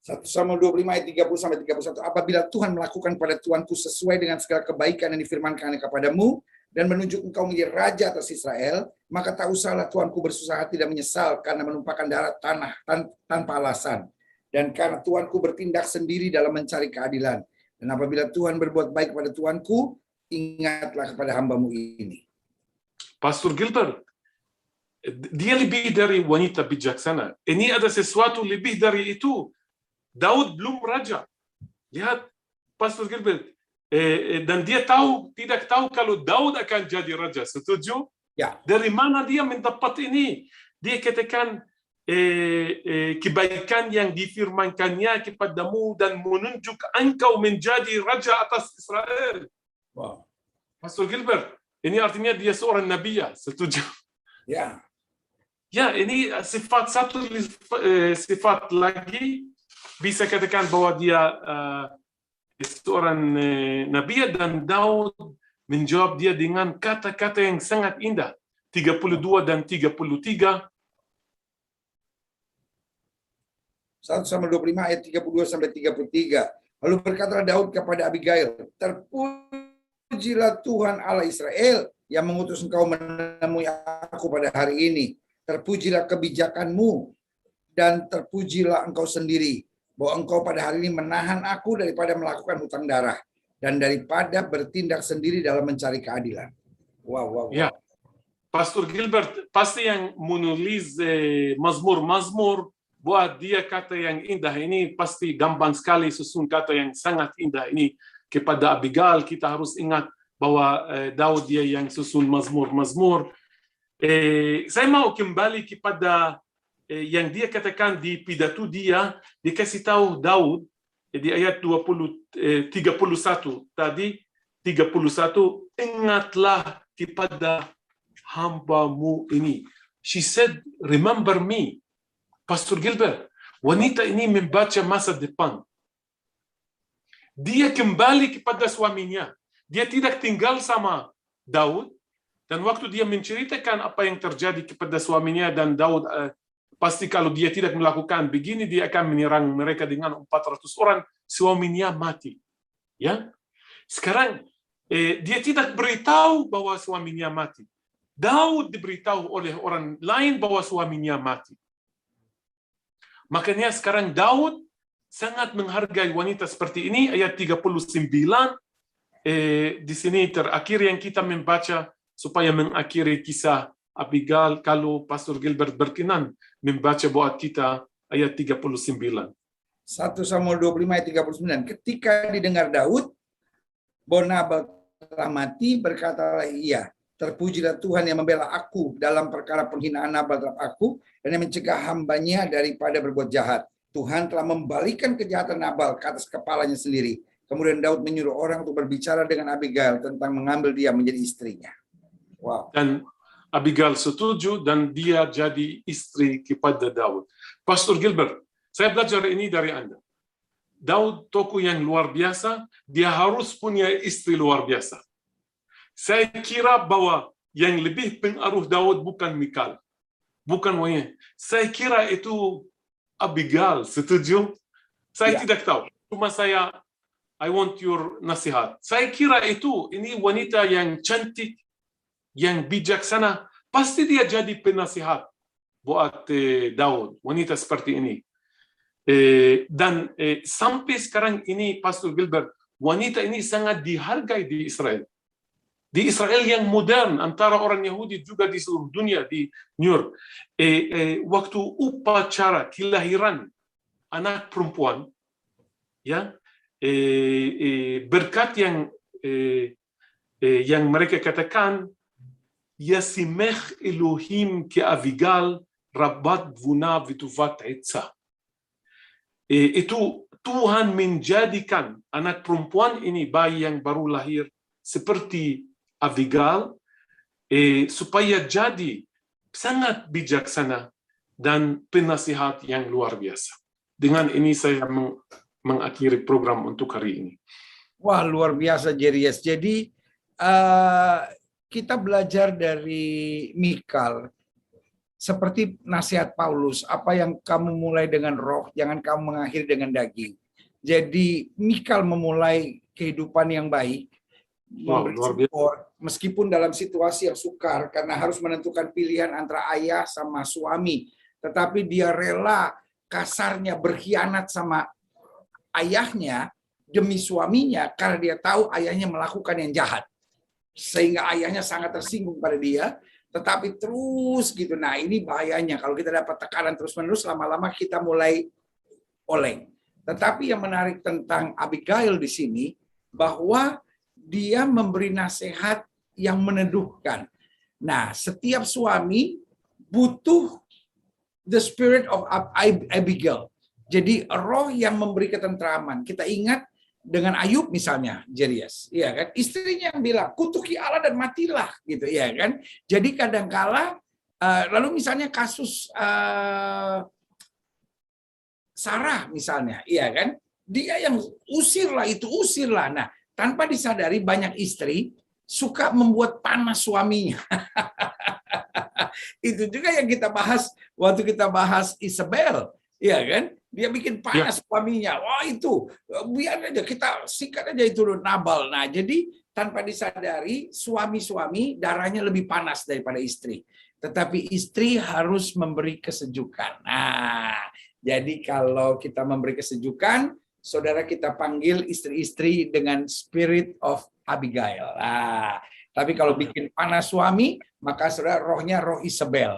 1 Samuel 25 ayat 30 sampai 31. Apabila Tuhan melakukan pada Tuanku sesuai dengan segala kebaikan yang difirmankan kepadamu dan menunjuk engkau menjadi raja atas Israel, maka tak usahlah Tuanku bersusah hati dan menyesal karena menumpahkan darah tanah tanpa alasan, dan karena Tuanku bertindak sendiri dalam mencari keadilan. Dan apabila Tuhan berbuat baik kepada Tuanku, ingatlah kepada hambamu ini. Pastor Gilbert, dia lebih dari wanita bijaksana. Ini ada sesuatu lebih dari itu. Daud belum raja. Lihat, Pastor Gilbert. Dan dia tidak tahu kalau Daud akan jadi raja. Setuju? Ya. Dari mana dia mendapat ini? Dia katakan kebaikan yang difirmankannya kepadamu dan menunjuk engkau menjadi raja atas Israel. Wow. Pastor Gilbert, ini artinya dia seorang nabi, ya? Setuju? Ya. Ya, ini satu sifat lagi bisa katakan bahwa dia seorang nabi, dan Daud menjawab dia dengan kata-kata yang sangat indah. 32 dan 33. 1 Samuel 25 ayat 32 sampai 33. Lalu berkatalah Daud kepada Abigail, "Terpujilah Tuhan Allah Israel yang mengutus engkau menemui aku pada hari ini. Terpujilah kebijakanmu dan terpujilah engkau sendiri, bahwa engkau pada hari ini menahan aku daripada melakukan hutang darah dan daripada bertindak sendiri dalam mencari keadilan." Wow. Ya, Pastor Gilbert pasti yang menulis mazmur buat dia kata yang indah ini, pasti gampang sekali susun kata yang sangat indah ini kepada Abigail. Kita harus ingat bahwa Daud dia yang susun mazmur. Saya mau kembali kepada yang dia katakan di pidato dia dikasih tahu Daud di ayat 31 tadi 31, ingatlah kepada hambamu ini. She said, remember me. Pastor Gilbert, wanita ini membaca masa depan. Dia kembali kepada suaminya. Dia tidak tinggal sama Daud. Dan waktu dia menceritakan apa yang terjadi kepada suaminya dan Daud, pasti kalau dia tidak melakukan begini, dia akan menyerang mereka dengan 400 orang. Suaminya mati. Ya, sekarang dia tidak beritahu bahwa suaminya mati. Daud diberitahu oleh orang lain bahwa suaminya mati. Makanya sekarang Daud sangat menghargai wanita seperti ini. Ayat 39, di sini terakhir yang kita membaca supaya mengakhiri kisah Abigail, kalau Pastor Gilbert berkenan membaca buat kita ayat 39. 1 Samuel 25 ayat 39. Ketika didengar Daud bahwa Nabal telah mati, berkatalah ia, terpujilah Tuhan yang membela aku dalam perkara penghinaan Nabal terhadap aku dan yang mencegah hambanya daripada berbuat jahat. Tuhan telah membalikan kejahatan Nabal ke atas kepalanya sendiri. Kemudian Daud menyuruh orang untuk berbicara dengan Abigail tentang mengambil dia menjadi istrinya. Wow. Dan Abigail setuju dan dia jadi istri kepada Daud. Pastor Gilbert, saya belajar ini dari Anda. Daud tokoh yang luar biasa, dia harus punya istri luar biasa. Saya kira bahwa yang lebih pengaruh Daud bukan Mikal, bukan wanita. Saya kira itu Abigail, setuju? Saya tidak tahu. Cuma I want your nasihat. Saya kira ini wanita yang cantik, yang bijaksana, pasti dia jadi penasihat buat Daud, wanita seperti ini. Dan sampai sekarang ini, Pastor Gilbert, wanita ini sangat dihargai di Israel. Di Israel yang modern, antara orang Yahudi juga di seluruh dunia, di New York. Waktu upacara kelahiran anak perempuan, ya, berkat yang mereka katakan, Yasimech Elohim ke Avigal Rabat Vuna Vituvat Etza. Itu Tuhan menjadikan anak perempuan ini, bayi yang baru lahir, seperti Abigail, supaya jadi sangat bijaksana dan penasihat yang luar biasa. Dengan ini saya mengakhiri program untuk hari ini. Wah, luar biasa, Jerias. Jadi kita belajar dari Mikal, seperti nasihat Paulus, apa yang kamu mulai dengan roh, jangan kamu mengakhiri dengan daging. Jadi Mikal memulai kehidupan yang baik, memberi support, meskipun dalam situasi yang sukar, karena harus menentukan pilihan antara ayah sama suami. Tetapi dia rela kasarnya berkhianat sama ayahnya demi suaminya, karena dia tahu ayahnya melakukan yang jahat. Sehingga ayahnya sangat tersinggung pada dia, tetapi terus gitu. Nah, ini bahayanya. Kalau kita dapat tekanan terus-menerus, lama-lama kita mulai oleng. Tetapi yang menarik tentang Abigail di sini, bahwa dia memberi nasihat yang meneduhkan. Nah, setiap suami butuh the spirit of Abigail. Jadi roh yang memberi ketentraman. Kita ingat dengan Ayub misalnya, Jerias, ya kan? Istrinya yang bilang, kutuki Allah dan matilah, gitu, ya kan? Jadi kadangkala, lalu misalnya kasus Sarah misalnya, ya kan? Dia yang usirlah. Nah, tanpa disadari banyak istri suka membuat panas suaminya. Itu juga yang kita bahas waktu kita bahas Isabel, ya kan? Dia bikin panas suaminya. Wah, itu biar aja, kita sikat aja itu Nabal. Nah, jadi tanpa disadari suami-suami darahnya lebih panas daripada istri. Tetapi istri harus memberi kesejukan. Nah, jadi kalau kita memberi kesejukan, saudara, kita panggil istri-istri dengan spirit of Abigail. Nah, tapi kalau bikin panas suami, maka saudara rohnya roh Isabel.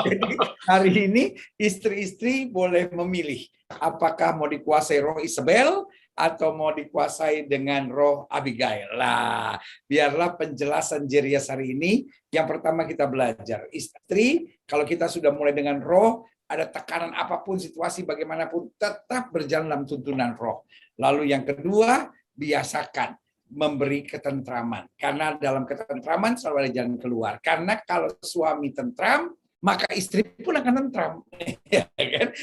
Jadi hari ini istri-istri boleh memilih apakah mau dikuasai roh Isabel atau mau dikuasai dengan roh Abigail. Lah, biarlah penjelasan Jerias hari ini. Yang pertama kita belajar, istri, kalau kita sudah mulai dengan roh, ada tekanan apapun, situasi bagaimanapun, tetap berjalan dalam tuntunan roh. Lalu yang kedua, biasakan memberi ketentraman. Karena dalam ketentraman selalu ada jalan keluar. Karena kalau suami tentram, maka istri pun akan tentram. Ya kan?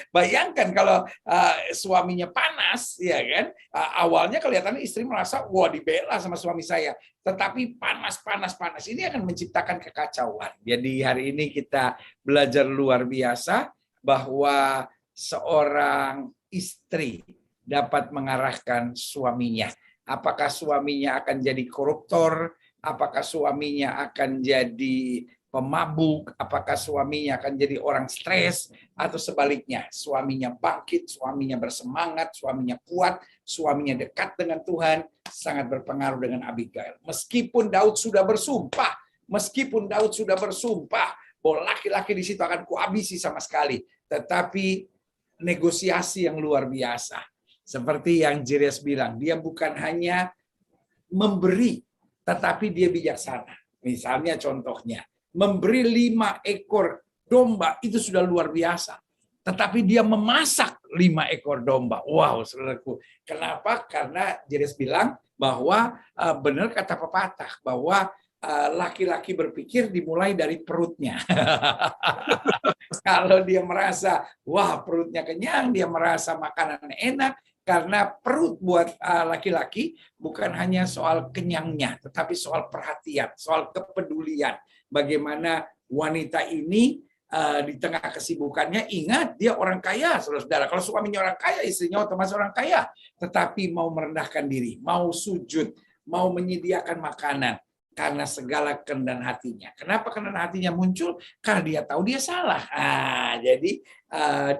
Bayangkan kalau suaminya panas, ya kan? Awalnya kelihatannya istri merasa, wah, dibela sama suami saya. Tetapi panas. Ini akan menciptakan kekacauan. Jadi hari ini kita belajar luar biasa bahwa seorang istri dapat mengarahkan suaminya. Apakah suaminya akan jadi koruptor? Apakah suaminya akan jadi pemabuk, apakah suaminya akan jadi orang stres, atau sebaliknya, suaminya bangkit, suaminya bersemangat, suaminya kuat, suaminya dekat dengan Tuhan, sangat berpengaruh dengan Abigail. Meskipun Daud sudah bersumpah bahwa laki-laki di situ akan kuhabisi sama sekali, tetapi negosiasi yang luar biasa. Seperti yang Jerias bilang, dia bukan hanya memberi, tetapi dia bijaksana. Misalnya contohnya, memberi 5 ekor domba itu sudah luar biasa. Tetapi dia memasak 5 ekor domba. Wow, saudaraku. Kenapa? Karena Jerias bilang bahwa benar kata pepatah, bahwa laki-laki berpikir dimulai dari perutnya. Kalau dia merasa, wah perutnya kenyang, dia merasa makanan enak, karena perut buat laki-laki bukan hanya soal kenyangnya, tetapi soal perhatian, soal kepedulian. Bagaimana wanita ini di tengah kesibukannya, ingat dia orang kaya, saudara-saudara. Kalau suaminya orang kaya, istrinya otomatis orang kaya. Tetapi mau merendahkan diri, mau sujud, mau menyediakan makanan, karena segala kerendahan hatinya. Kenapa kerendahan hatinya muncul? Karena dia tahu dia salah. Jadi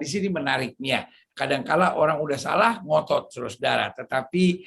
di sini menariknya. Kadangkala orang udah salah, ngotot, saudara. Tetapi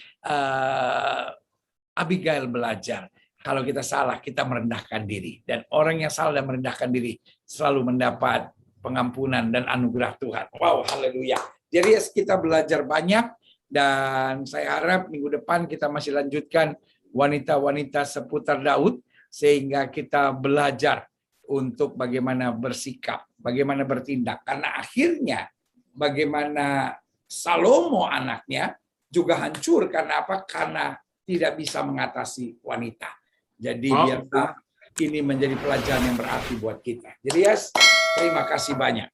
Abigail belajar. Kalau kita salah, kita merendahkan diri. Dan orang yang salah dan merendahkan diri selalu mendapat pengampunan dan anugerah Tuhan. Wow, haleluya. Jadi kita belajar banyak. Dan saya harap minggu depan kita masih lanjutkan wanita-wanita seputar Daud, sehingga kita belajar untuk bagaimana bersikap, bagaimana bertindak. Karena akhirnya bagaimana Salomo anaknya juga hancur karena apa? Karena tidak bisa mengatasi wanita. Jadi biarlah ini menjadi pelajaran yang berarti buat kita. Jadi terima kasih banyak.